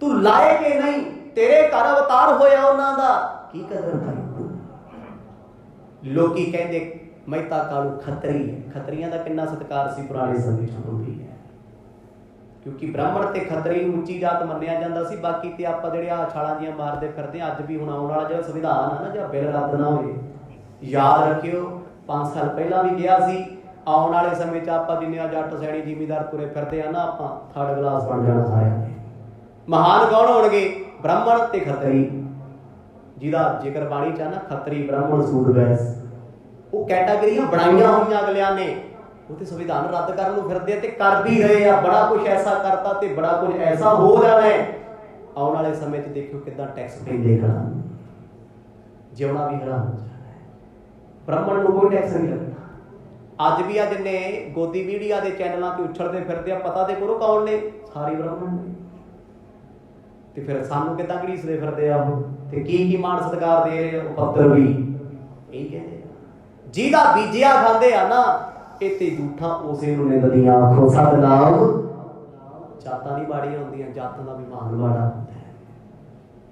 ਤੂੰ ਲਾਇਕ ਹੀ ਨਹੀਂ, ਤੇਰੇ ਘਰ ਅਵਤਾਰ ਹੋਇਆ ਉਹਨਾਂ ਦਾ ਕੀ ਕਦਰ ਕਰੀ। ਲੋਕੀ ਕਹਿੰਦੇ ਮਹਿਤਾ ਕਾਲੂ ਖੱਤਰੀ ਹੈ। ਖੱਤਰੀਆਂ ਦਾ ਕਿੰਨਾ ਸਤਿਕਾਰ ਸੀ ਪੁਰਾਣੇ ਸਮੇਂ ਚ ਹੁੰਦੀ ਹੈ, ਕਿਉਂਕਿ ਬ੍ਰਾਹਮਣ ਤੇ ਖੱਤਰੀ ਨੂੰ ਉੱਚੀ ਜਾਤ ਮੰਨਿਆ ਜਾਂਦਾ ਸੀ। ਬਾਕੀ ਤੇ ਆਪਾਂ ਜਿਹੜੇ ਆ ਛਾਲਾਂ ਜੀਆਂ ਮਾਰਦੇ ਫਿਰਦੇ ਅੱਜ ਵੀ, ਹੁਣ ਆਉਣ ਵਾਲਾ ਜਿਹੜਾ ਸੰਵਿਧਾਨ ਆ ਨਾ, ਜਾਂ ਬਿੱਲ ਰੱਦ ਨਾ ਹੋਵੇ, ਯਾਦ ਰੱਖਿਓ 5 ਸਾਲ ਪਹਿਲਾਂ ਵੀ ਗਿਆ ਸੀ, ਆਉਣ ਵਾਲੇ ਸਮੇਂ 'ਚ ਆਪਾਂ ਜਿੰਨੇ ਜੱਟ ਸੈਣੀ ਜ਼ਿਮੀਂਦਾਰ ਤੁਰੇ ਫਿਰਦੇ ਆ ਨਾ, ਆਪਾਂ ਥਰਡ ਕਲਾਸ ਬਣ ਜਾਣਾ ਸਾਰਿਆਂ ਨੇ। ਮਹਾਨ ਕੌਣ ਹੋਣਗੇ? ਬ੍ਰਾਹਮਣ ਤੇ ਖੱਤਰੀ, ਜਿਹਦਾ ਜ਼ਿਕਰ ਬਾਣੀ ਚ ਆ ਨਾ, ਖੱਤਰੀ ਬ੍ਰਾਹਮਣ ਸੂਦ ਵੈਸ, ਉਹ ਕੈਟਾਗਰੀਆਂ ਬਣਾਈਆਂ ਹੋਈਆਂ ਅਗਲਿਆਂ ਨੇ। ਉਹ ਤੇ ਸੰਵਿਧਾਨ ਰੱਦ ਕਰਨ ਨੂੰ ਫਿਰਦੇ ਆ ਤੇ ਕਰ ਵੀ ਰਹੇ ਆ। ਬੜਾ ਕੁਝ ਐਸਾ ਕਰਤਾ ਤੇ ਬੜਾ ਕੁਝ ਐਸਾ ਹੋ ਜਾਣਾ ਹੈ। ਆਉਣ ਵਾਲੇ ਸਮੇਂ 'ਚ ਦੇਖਿਓ ਕਿੱਦਾਂ ਟੈਕਸ ਪੈਂਦੇ ਖੜਾ, ਜਿਉਣਾ ਵੀ ਹਰਾਮ ਹੋ ਜਾਣਾ ਹੈ। ਬ੍ਰਾਹਮਣ ਨੂੰ ਕੋਈ ਟੈਕਸ ਨਹੀਂ ਲੱਗਣਾ, ਅੱਜ ਵੀ ਆ ਜਿੰਨੇ ਗੋਦੀ ਮੀਡੀਆ ਦੇ ਚੈਨਲਾਂ ਤੇ ਉਛਲਦੇ ਫਿਰਦੇ ਆ, ਪਤਾ ਤੇ ਕਰੋ ਕੌਣ ਨੇ, ਸਾਰੇ ਬ੍ਰਾਹਮਣ ਨੇ। ਤੇ ਫਿਰ ਸਾਨੂੰ ਕਿੱਦਾਂ ਘੜੀਸਦੇ ਫਿਰਦੇ ਆ ਉਹ, ਤੇ ਕੀ ਮਾਣ ਸਤਿਕਾਰ ਦੇ ਰਹੇ ਉਹ ਪੱਤਰ ਵੀ ਇਹੀ ਕਹਿੰਦੇ ਆ, ਜਿਹਦਾ ਬੀਜਿਆ ਖਾਂਦੇ ਆ ਨਾ, ਇਹ ਤੇ ਝੂਠਾ ਉਸੇ ਨੂੰ ਨਿੰਦਦੀਆਂ। ਆਖੋ ਸਤਿਨਾਮ। ਜਾਤਾਂ ਨਹੀਂ ਮਾੜੀਆਂ ਹੁੰਦੀਆਂ, ਜਾਤਾਂ ਦਾ ਵੀ ਮਾਣ ਮਾੜਾ ਹੁੰਦਾ ਹੈ।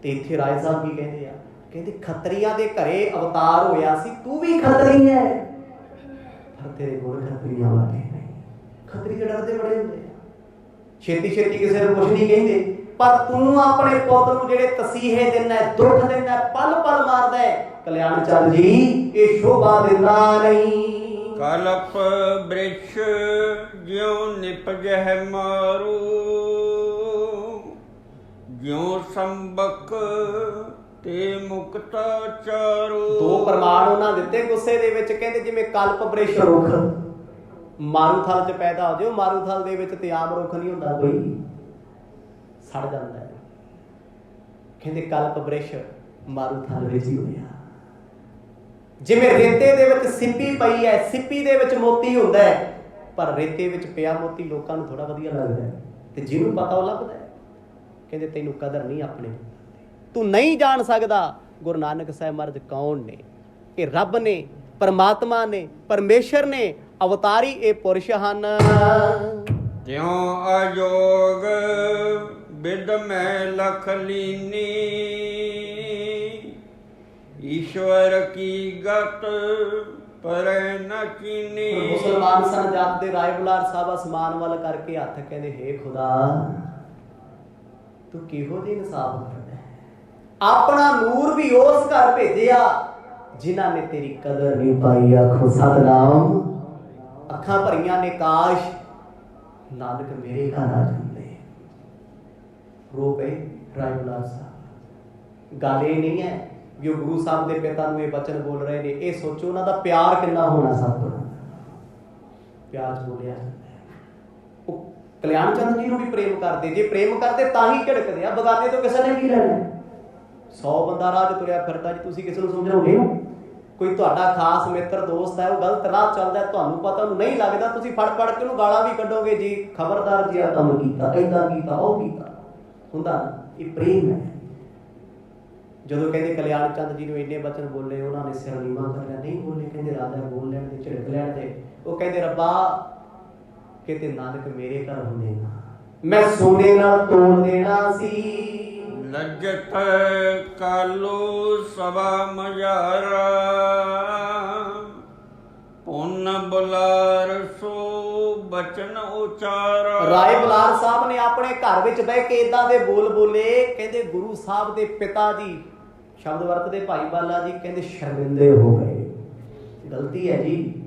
ਤੇ ਇੱਥੇ ਰਾਏ ਸਾਹਿਬ ਕੀ ਕਹਿੰਦੇ ਆ, ਕਹਿੰਦੇ ਖੱਤਰੀਆਂ ਦੇ ਘਰੇ ਅਵਤਾਰ ਹੋਇਆ ਸੀ, ਤੂੰ ਵੀ ਖੱਤਰੀ ਹੈ, ਪਰ ਤੇਰੇ ਗੁਣ ਖੱਤਰੀਆਂ ਵਾਲੇ ਨਹੀਂ। ਖੱਤਰੀ ਦੇ ਡਰਦੇ ਬੜੇ ਹੁੰਦੇ ਆ, ਛੇਤੀ ਛੇਤੀ ਕਿਸੇ ਨੂੰ ਕੁਝ ਨਹੀਂ ਕਹਿੰਦੇ, ਪਰ ਤੂੰ ਆਪਣੇ ਪੁੱਤ ਨੂੰ ਜਿਹੜੇ ਤਸੀਹੇ ਦਿੰਦਾ, ਦੁੱਖ ਦਿੰਦਾ, ਪਲ ਪਲ ਮਾਰਦਾ ਹੈ, ਕਲਿਆਣ ਚੰਦ ਜੀ ਇਹ ਸ਼ੋਭਾ ਦਿੰਦਾ ਨਹੀਂ। ਕਲਪ ਬ੍ਰਿਛ ਜਿਉ ਨਿਪਜਹਿ ਮਾਰੂ, ਜਿਉ ਸੰਬਕ ਤੇ ਮੁਕਤਾ ਚਾਰੂ। ਦੋ ਪ੍ਰਮਾਣ ਉਹਨਾਂ ਦਿੱਤੇ ਗੁੱਸੇ ਦੇ ਵਿੱਚ, ਕਹਿੰਦੇ ਜਿਵੇਂ ਕਲਪ ਬ੍ਰਿਛ ਰੁੱਖ ਮਾਰੂਥਲ 'ਚ ਪੈਦਾ ਹੋ ਜਾਓ, ਮਾਰੂਥਲ ਦੇ ਵਿੱਚ ਤੇ ਆਮ ਰੁੱਖ ਨਹੀਂ ਹੁੰਦਾ ਕੋਈ, ਸੜ ਜਾਂਦਾ ਹੈ। ਕਹਿੰਦੇ ਕਲਪ ਬ੍ਰਿਛ ਮਾਰੂਥਲ ਵਿੱਚ ਹੀ ਹੋਇਆ। ਜਿਵੇਂ ਰੇਤੇ ਦੇ ਵਿੱਚ ਸਿੱਪੀ ਪਈ ਹੈ, ਸਿੱਪੀ ਦੇ ਵਿੱਚ ਮੋਤੀ ਹੁੰਦਾ ਹੈ, ਪਰ ਰੇਤੇ ਵਿੱਚ ਪਿਆ ਮੋਤੀ ਲੋਕਾਂ ਨੂੰ ਥੋੜਾ ਵਧੀਆ ਲੱਗਦਾ ਹੈ, ਤੇ ਜਿਹਨੂੰ ਪਤਾ ਉਹ ਲੱਭਦਾ ਹੈ। ਕਹਿੰਦੇ ਤੈਨੂੰ ਕਦਰ ਨਹੀਂ ਆਪਣੇ, ਤੂੰ ਨਹੀਂ ਜਾਣ ਸਕਦਾ ਗੁਰੂ ਨਾਨਕ ਸਾਹਿਬ ਮਹਾਰਾਜ ਕੌਣ ਨੇ। ਇਹ ਰੱਬ ਨੇ, ਪਰਮਾਤਮਾ ਨੇ, ਪਰਮੇਸ਼ਰ ਨੇ, ਅਵਤਾਰੀ ਇਹ ਪੁਰਸ਼ ਹਨ। ਤਿਉ ਅਜੋਗ ਬਿਦ ਮੈਂ ਲਖ ਲੀਨੀ, ਈਸ਼ਵਰ ਕੀ ਗਤ ਪਰੈ ਨ ਚੀਨੀ। ਮੁਸਲਮਾਨ ਸਨ ਜਾਤ ਦੇ ਰਾਏ ਬੁਲਾਰ ਸਾਹਿਬ ਅਸਮਾਨ ਵੱਲ ਕਰਕੇ ਹੱਥ, ਕਹਿੰਦੇ ਹੇ ਖੁਦਾ ਤੂੰ ਕਿਹੋ ਜਿਹੀ ਇਨਸਾਫ ਕਰਦਾ ਹੈ, ਆਪਣਾ ਨੂਰ ਵੀ ਉਸ ਘਰ ਭੇਜਿਆ ਜਿਨ੍ਹਾਂ ਨੇ ਤੇਰੀ ਕਦਰ ਨਹੀਂ ਪਾਈ। ਆਖੋ ਸਤਿਨਾਮ। ਅੱਖਾਂ ਭਰੀਆਂ ਨੇ ਕਾਸ਼ ਨਾਨਕ ਮੇਰੇ ਘਰ ਆ ਜਾਂਦੇ। ਰੋ ਪਏ ਰਾਏ ਬੁਲਾਰ ਸਾਹਿਬ। ਗੱਲ ਇਹ ਨਹੀਂ ਹੈ ਵੀ ਉਹ ਗੁਰੂ ਸਾਹਿਬ ਦੇ ਪਿਤਾ ਨੂੰ ਇਹ ਬਚਨ ਬੋਲ ਰਹੇ ਨੇ, ਇਹ ਸੋਚੋ ਉਹਨਾਂ ਦਾ ਪਿਆਰ ਕਿੰਨਾ ਹੋਣਾ। ਸਤਿਗੁਰੂ ਪਿਆਰ ਬੋਲਿਆ ਉਹ ਕਲਿਆਣ ਚੰਦ ਜੀ ਨੂੰ ਵੀ ਪ੍ਰੇਮ ਕਰਦੇ, ਜੇ ਪ੍ਰੇਮ ਕਰਦੇ ਤਾਂ ਹੀ ਝਿੜਕਦੇ ਆ, ਬਗਾਨੇ ਤੋਂ ਕਿਸੇ ਨੇ ਕੀ ਲੈਣਾ। 100 ਬੰਦਾ ਰਾਹ 'ਚ ਤੁਰਿਆ ਫਿਰਦਾ ਜੀ, ਤੁਸੀਂ ਕਿਸੇ ਨੂੰ ਸਮਝਾਉਂਦੇ ਹੋ? ਕੋਈ ਤੁਹਾਡਾ ਖਾਸ ਮਿੱਤਰ ਦੋਸਤ ਹੈ, ਉਹ ਗਲਤ ਰਾਹ ਚੱਲਦਾ, ਤੁਹਾਨੂੰ ਪਤਾ ਉਹਨੂੰ ਨਹੀਂ ਲੱਗਦਾ, ਤੁਸੀਂ ਫੜ ਫੜ ਕੇ ਉਹਨੂੰ ਗਾਲਾਂ ਵੀ ਕੱਢੋਗੇ, ਜੀ ਖਬਰਦਾਰ ਜੀ ਆ ਕੰਮ ਕੀਤਾ, ਏਦਾਂ ਕੀਤਾ, ਉਹ ਕੀਤਾ। ਹੁੰਦਾ ਇਹ ਪ੍ਰੇਮ ਹੈ। ਜਦੋਂ ਕਹਿੰਦੇ ਕਲਿਆਣ ਚੰਦ ਜੀ ਨੂੰ ਇੰਨੇ ਬਚਨ ਬੋਲੇ, ਉਹਨਾਂ ਨੇ ਸਿਰ ਨੀਵਾਂ ਕਰ ਲਿਆ, ਨਹੀਂ ਬੋਲੇ, ਕਹਿੰਦੇ ਰਾਜਾ ਬੋਲ ਲੈਣ ਦੇ, ਝਿੜਕ ਲੈਣ ਦੇ। ਉਹ ਕਹਿੰਦੇ ਰੱਬਾ ਕਿਤੇ ਨਾਨਕ ਮੇਰੇ ਘਰ ਹੁੰਦੇ ਨਾ, ਮੈਂ ਸੋਨੇ ਨਾਲ ਤੋੜ ਦੇਣਾ ਸੀ। ਲੱਜਤ ਕਾਲੂ ਸਭਾ ਮਜਾਰਾ, ਪੁੰਨ ਬੁਲਾਰ ਸੋ ਬਚਨ ਉਚਾਰਾ। ਰਾਏ ਬੁਲਾਰ ਸਾਹਿਬ ਨੇ ਆਪਣੇ ਘਰ ਵਿੱਚ ਬਹਿ ਕੇ ਇਦਾਂ ਦੇ ਬੋਲ ਬੋਲੇ, ਕਹਿੰਦੇ ਗੁਰੂ ਸਾਹਿਬ ਦੇ ਪਿਤਾ ਜੀ ਸ਼ਬਦ ਵਰਤਦੇ ਭਾਈ ਬਾਲਾ ਜੀ, ਕਹਿੰਦੇ ਸ਼ਰਮਿੰਦੇ ਹੋ ਗਏ। ਗਲਤੀ ਹੈ ਜੀ,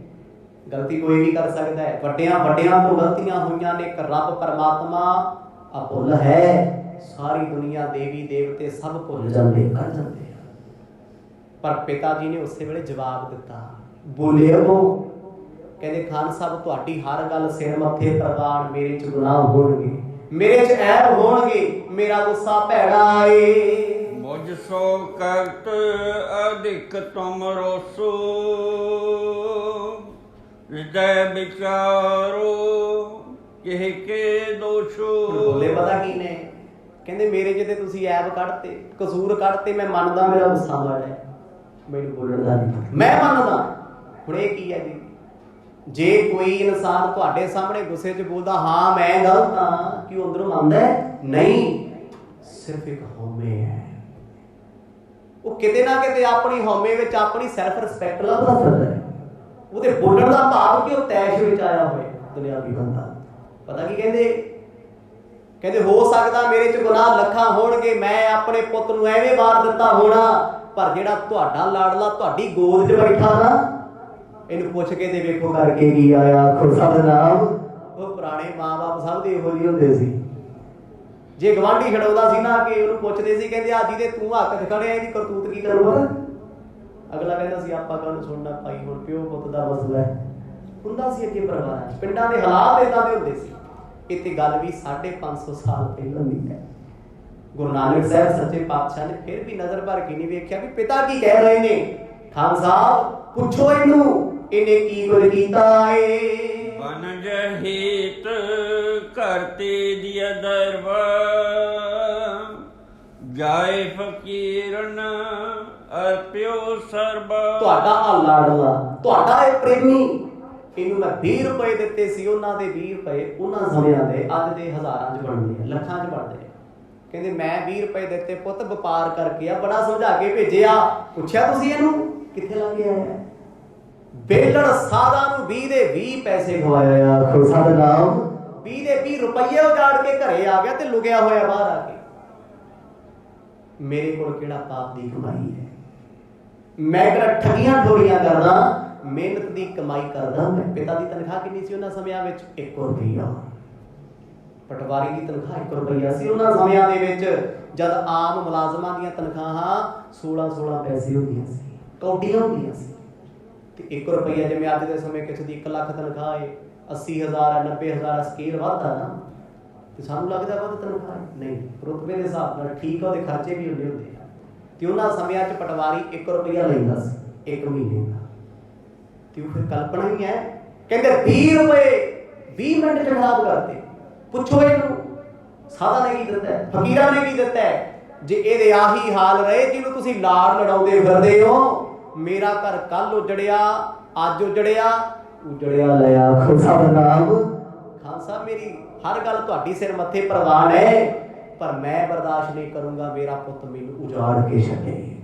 ਗਲਤੀ ਕੋਈ ਵੀ ਕਰ ਸਕਦਾ ਹੈ, ਵੱਡਿਆਂ ਵੱਡਿਆਂ ਤੋਂ ਗਲਤੀਆਂ ਹੋਈਆਂ ਨੇ। ਇੱਕ ਰੱਬ ਪਰਮਾਤਮਾ ਅਭੁੱਲ ਹੈ, ਸਾਰੀ ਦੁਨੀਆ ਦੇਵੀ ਦੇਵਤੇ ਸਭ ਭੁੱਲ ਜਾਂਦੇ, ਕਰ ਜਾਂਦੇ ਆ। ਪਰ ਪਿਤਾ ਜੀ ਨੇ ਉਸੇ ਵੇਲੇ ਜਵਾਬ ਦਿੱਤਾ, ਬੋਲੇ ਉਹ ਕਹਿੰਦੇ ਖਾਨ ਸਾਹਿਬ ਤੁਹਾਡੀ ਹਰ ਗੱਲ ਸਿਰ ਮੱਥੇ ਪ੍ਰਵਾਨ, ਮੇਰੇ 'ਚ ਗੁਨਾਹ ਹੋਣਗੇ, ਮੇਰੇ 'ਚ ਐਬ ਹੋਣਗੇ, ਮੇਰਾ ਗੁੱਸਾ ਭੈੜਾ ਏ। ਮੁਝ ਸੋ ਕਰਤ ਅਧਿਕ ਤੁਮ ਰੋਸੋ, ਹਿਰਦੈ ਵਿਚਾਰੋ ਕਿਹ ਕੇ ਦੋਸ਼ੋ। ਬੋਲੇ ਪਤਾ ਕੀ ਨੇ, ਕਹਿੰਦੇ ਮੇਰੇ 'ਚ ਤੇ ਤੁਸੀਂ ਐਬ ਕੱਢਤੇ, ਕਸੂਰ ਕੱਢਤੇ, ਮੈਂ ਮੰਨਦਾ ਮੇਰਾ ਗੁੱਸਾ ਮਾੜਾ ਹੈ, ਮੈਨੂੰ ਬੋਲਣ ਦਾ ਨਹੀਂ, ਮੈਂ ਮੰਨਦਾ। ਹੁਣ ਇਹ ਕੀ ਹੈ ਜੀ, ਜੇ ਕੋਈ ਇਨਸਾਨ ਤੁਹਾਡੇ ਸਾਹਮਣੇ ਗੁੱਸੇ 'ਚ ਬੋਲਦਾ ਹਾਂ ਮੈਂ ਗਲਤ ਹਾਂ, ਕਿ ਉਹ ਅੰਦਰੋਂ ਮੰਨਦਾ ਹੈ? ਨਹੀਂ, ਸਿਰਫ ਇੱਕ ਹਉਮੈ ਹੈ। ਉਹ ਕਿਤੇ ਨਾ ਕਿਤੇ ਆਪਣੀ ਹਉਮੈ ਵਿੱਚ ਆਪਣੀ ਸੈਲਫ ਰਿਸਪੈਕਟ ਲੱਭਦਾ ਫਿਰਦਾ ਹੈ। ਉਹਦੇ ਬੋਲਣ ਦਾ ਭਾਵ ਕਿ ਉਹ ਤੈਸ਼ ਵਿੱਚ ਆਇਆ ਹੋਇਆ ਦੁਨਿਆਵੀ ਬੰਦਾ। ਪਤਾ ਕੀ ਕਹਿੰਦੇ, ਕਹਿੰਦੇ ਹੋ ਸਕਦਾ ਮੇਰੇ 'ਚ ਗੁਨਾਹ ਲੱਖਾਂ ਹੋਣਗੇ, ਮੈਂ ਆਪਣੇ ਪੁੱਤ ਨੂੰ ਐਵੇਂ ਮਾਰ ਦਿੱਤਾ ਹੋਣਾ, ਪਰ ਜਿਹੜਾ ਤੁਹਾਡਾ ਲਾਡਲਾ ਤੁਹਾਡੀ ਗੋਦ 'ਚ ਬੈਠਾ ਨਾ, ਇਹਨੂੰ ਪੁੱਛ ਕੇ ਤੇ ਵੇਖੋ ਕਰਕੇ ਕੀ ਆਇਆ। ਆਖੋ ਸਤਿਨਾਮ। ਉਹ ਪੁਰਾਣੇ ਮਾਂ-ਬਾਪ ਸਭ ਦੇ ਇਹੋ ਜਿਹੇ ਹੁੰਦੇ ਸੀ। ਜੇ ਗਵਾਂਢੀ ਛਡਾਉਂਦਾ ਸੀ ਨਾ, ਕਿ ਉਹਨੂੰ ਪੁੱਛਦੇ ਸੀ, ਕਹਿੰਦੇ ਆ ਜਿਹਦੇ ਤੂੰ ਹੱਕ 'ਚ ਖੜਿਆ ਇਹਦੀ ਕਰਤੂਤ ਕੀ ਕਰੂਗਾ? ਅਗਲਾ ਕਹਿੰਦਾ ਸੀ ਆਪਾਂ ਕਾਹਨੂੰ ਸੁਣਨਾ ਭਾਈ, ਹੁਣ ਪਿਓ ਪੁੱਤ ਦਾ ਮਸਲਾ ਹੈ। ਹੁੰਦਾ ਸੀ ਅੱਗੇ ਪਰਿਵਾਰਾਂ 'ਚ, ਪਿੰਡਾਂ ਦੇ ਹਾਲਾਤ ਏਦਾਂ ਦੇ ਹੁੰਦੇ ਸੀ। ਇਹ ਤੇ ਗੱਲ ਵੀ 550 ਸਾਲ ਪਹਿਲਾਂ ਦੀ ਹੈ। ਗੁਰੂ ਨਾਨਕ ਸਾਹਿਬ ਸੱਚੇ ਪਾਤਸ਼ਾਹ ਨੇ ਫਿਰ ਵੀ ਨਜ਼ਰ ਭਰ ਕੇ ਨਹੀਂ ਵੇਖਿਆ ਵੀ ਪਿਤਾ ਕੀ ਕਹਿ ਰਹੇ ਨੇ। ਖਾਨ ਸਾਹਿਬ ਪੁੱਛੋ ਇਹਨੂੰ, ਇਹਨੇ ਕੀ ਕੁਝ ਕੀਤਾ ਏ। ਬਨ ਜਹੀਤ ਕਰਤੇ ਦਿਆ ਦਰਵਾ ਜਾਏ ਫਕੀਰਨ ਅਰਪਿਓ ਸਰਬਾ। ਤੁਹਾਡਾ ਆ ਲਾਡਲਾ, ਤੁਹਾਡਾ ਇਹ ਪ੍ਰੇਮੀ, ਇਹਨੂੰ ਮੈਂ 20 ਰੁਪਏ ਦਿੱਤੇ ਸੀ, ਉਹਨਾਂ ਦੇ 20 ਰੁਪਏ ਉਹਨਾਂ ਸਮਿਆਂ ਦੇ ਅੱਜ ਦੇ ਹਜ਼ਾਰਾਂ 'ਚ ਬਣਦੇ ਆ, ਲੱਖਾਂ 'ਚ ਬਣਦੇ ਆ। ਕਹਿੰਦੇ ਮੈਂ 20 ਰੁਪਏ ਦਿੱਤੇ ਪੁੱਤ, ਵਪਾਰ ਕਰਕੇ ਆ, ਬੜਾ ਸਮਝਾ ਕੇ ਭੇਜਿਆ। ਪੁੱਛਿਆ ਤੁਸੀਂ ਇਹਨੂੰ ਕਿੱਥੇ ਲੱਗ ਗਿਆ ਹੈ? ਬੇਲੜ ਸਾਦਾ ਨੂੰ 20 ਦੇ 20 ਪੈਸੇ ਖਵਾਇਆ। ਆਖੋ ਸਤਿਨਾਮ। 20 ਦੇ 20 ਰੁਪਏ ਉਜਾੜ ਕੇ ਘਰੇ ਆ ਗਿਆ ਤੇ ਲੁਕਿਆ ਹੋਇਆ ਬਾਹਰ ਆ ਕੇ। ਮੇਰੇ ਕੋਲ ਕਿਹੜਾ ਪਾਪ ਦੀ ਕਮਾਈ ਹੈ? ਮੈਂ ਕਿਹੜਾ ਠੱਗੀਆਂ ਠੋਰੀਆਂ ਕਰਦਾ, ਮਿਹਨਤ ਦੀ ਕਮਾਈ ਕਰਦਾ ਮੈਂ। ਪਿਤਾ ਦੀ ਤਨਖਾਹ ਕਿੰਨੀ ਸੀ ਉਹਨਾਂ ਸਮਿਆਂ ਵਿੱਚ? 1 ਰੁਪਈਆ। ਪਟਵਾਰੀ ਦੀ ਤਨਖਾਹ 1 ਰੁਪਈਆ ਸੀ ਉਹਨਾਂ ਸਮਿਆਂ ਦੇ ਵਿੱਚ, ਜਦ ਆਮ ਮੁਲਾਜ਼ਮਾਂ ਦੀਆਂ ਤਨਖਾਹਾਂ 16 ਪੈਸੇ ਹੁੰਦੀਆਂ ਸੀ, ਕੌਡੀਆਂ ਹੁੰਦੀਆਂ ਸੀ। ਤੇ 1 ਰੁਪਈਆ, ਜਿਵੇਂ ਅੱਜ ਦੇ ਸਮੇਂ ਕਿਸੇ ਦੀ 1 ਲੱਖ ਤਨਖਾਹ ਹੈ, 80,000 90,000 ਸਕੇਲ ਵੱਧਦਾ ਨਾ, ਤੇ ਸਾਨੂੰ ਲੱਗਦਾ ਵੱਧ ਤਨਖਾਹ ਨਹੀਂ, ਰੁਤਬੇ ਦੇ ਹਿਸਾਬ ਨਾਲ ਠੀਕ ਆ, ਉਹਦੇ ਖਰਚੇ ਵੀ ਹੁੰਦੇ ਆ। ਤੇ ਉਹਨਾਂ ਸਮਿਆਂ 'ਚ ਪਟਵਾਰੀ 1 ਰੁਪਈਆ ਲੈਂਦਾ ਸੀ 1 ਮਹੀਨੇ ਦਾ। ਤੇ ਉਹ ਫਿਰ ਕਲਪਨਾ ਹੀ ਹੈ। ਕਹਿੰਦੇ 20 ਰੁਪਏ 20 ਮਿੰਟ 'ਚ ਖਰਾਬ ਕਰਦੇ। ਪੁੱਛੋ ਇਹਨੂੰ ਸਾਦਾ ਨੇ ਕੀ ਦਿੱਤਾ, ਫਕੀਰਾਂ ਨੇ ਕੀ ਦਿੱਤਾ? ਜੇ ਇਹਦੇ ਆਹੀ ਹਾਲ ਰਹੇ, ਜਿਹਨੂੰ ਤੁਸੀਂ ਲਾੜ ਲੜਾਉਂਦੇ ਫਿਰਦੇ ਹੋ। ਮੇਰਾ ਘਰ ਕੱਲ ਉਜੜਿਆ, ਅੱਜ ਉਜੜਿਆ, ਉਜੜਿਆ ਲਿਆ। ਖੁਦਾ ਦਾ ਨਾਮ। ਖਾਨ ਸਾਹਿਬ, ਮੇਰੀ ਹਰ ਗੱਲ ਤੁਹਾਡੀ ਸਿਰ ਮੱਥੇ ਪ੍ਰਵਾਨ ਹੈ, ਪਰ ਮੈਂ ਬਰਦਾਸ਼ਤ ਨਹੀਂ ਕਰੂੰਗਾ ਮੇਰਾ ਪੁੱਤ ਮੈਨੂੰ ਉਜਾੜ ਕੇ ਛੱਡੇ।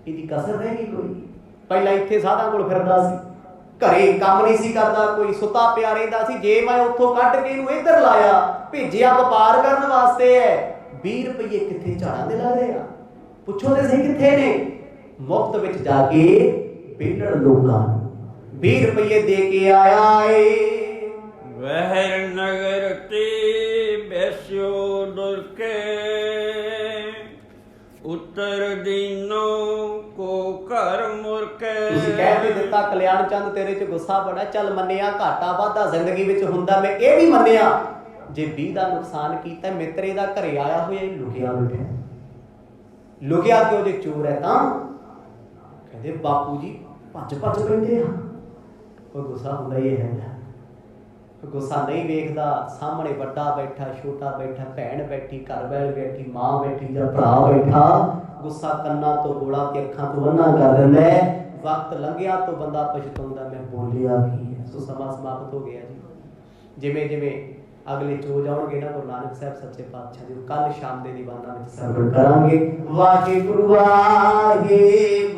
ਇਹਦੀ ਕਸਰ ਰਹਿ ਗਈ ਕੋਈ? ਪਹਿਲਾਂ ਇੱਥੇ ਸਾਧਾਂ ਕੋਲ ਫਿਰਦਾ ਸੀ, ਘਰੇ ਕੰਮ ਨਹੀਂ ਸੀ ਕਰਦਾ, ਕੋਈ ਸੁੱਤਾ ਪਿਆ ਰਹਿੰਦਾ ਸੀ। ਜੇ ਮੈਂ ਉੱਥੋਂ ਕੱਢ ਕੇ ਇਹਨੂੰ ਇੱਧਰ ਲਾਇਆ, ਭੇਜਿਆ ਵਪਾਰ ਕਰਨ ਵਾਸਤੇ ਹੈ, 20 ਰੁਪਏ ਕਿੱਥੇ ਝਾੜਾਂ ਦੇ ਲੱਗਦੇ ਆ? ਪੁੱਛੋ ਤੇ ਸਹੀ ਕਿੱਥੇ ਨੇ? ਮੁਫਤ ਵਿੱਚ ਜਾ ਕੇ ਬੇਲੜ ਲੋਕਾਂ ਨੂੰ 20 ਰੁਪਏ ਦੇ ਕੇ ਆਇਆ ਏ। ਵਹਿਰ ਨਗਰ ਤੇ ਬੈਸਿਓ ਦੁਰਕੇ ਉੱਤਰ ਦੀਨੋ ਕੋ ਘਰ ਮੁਰਕੇ। ਤੁਸੀਂ ਕਹਿ ਵੀ ਦਿੱਤਾ ਕਲਿਆਣ ਚੰਦ ਤੇਰੇ 'ਚ ਗੁੱਸਾ ਬੜਾ, ਚੱਲ ਮੰਨਿਆ ਘਾਟਾ ਵਾਧਾ ਜ਼ਿੰਦਗੀ ਵਿੱਚ ਹੁੰਦਾ, ਮੈਂ ਇਹ ਵੀ ਮੰਨਿਆ। ਜੇ 20 ਦਾ ਨੁਕਸਾਨ ਕੀਤਾ, ਮਿੱਤਰੇ ਦਾ ਘਰੇ ਆਇਆ ਹੋਇਆ ਲੁਕਿਆ ਬੈਠਾ। ਲੁਕਿਆ ਕਿਉਂ? ਜੇ ਚੋਰ ਹੈ ਤਾਂ। ਕਹਿੰਦੇ ਬਾਪੂ ਜੀ ਭੱਜ ਪੈਂਦੇ ਆ। ਉਹ ਗੁੱਸਾ ਹੁੰਦਾ ਹੀ ਹੈ। ਗੁੱਸਾ ਨਹੀਂ ਵੇਖਦਾ, ਸਾਹਮਣੇ ਵੱਡਾ ਬੈਠਾ, ਛੋਟਾ ਬੈਠਾ, ਭੈਣ ਬੈਠੀ, ਘਰ ਵਾਲੀ ਬੈਠੀ, ਮਾਂ ਬੈਠੀ ਜਾਂ ਭਰਾ ਬੈਠਾ। ਗੁੱਸਾ ਕੰਨਾਂ ਤੋਂ ਗੋਲਾ ਤੇ ਅੱਖਾਂ ਤੋਂ ਅੰਨਾ ਕਰ ਦਿੰਦਾ। ਵਕਤ ਲੰਘਿਆ ਤੋਂ ਬੰਦਾ ਪਛਤਾਉਂਦਾ, ਮੈਂ ਬੋਲਿਆ ਕੀ ਹੈ। ਸੋ ਸਮਾਂ ਸਮਾਪਤ ਹੋ ਗਿਆ ਜੀ। ਜਿਵੇਂ ਜਿਵੇਂ ਅਗਲੇ ਚੋਜ ਆਉਣਗੇ ਨਾ, ਗੁਰੂ ਨਾਨਕ ਸਾਹਿਬ ਸੱਚੇ ਪਾਤਸ਼ਾਹ ਜੀ ਕੱਲ ਸ਼ਾਮ ਦੇ ਦੀਵਾਨਾਂ ਵਿੱਚ ਸਰਵਣ ਕਰਾਂਗੇ। ਵਾਹਿਗੁਰੂ ਵਾਹਿਗੁਰੂ।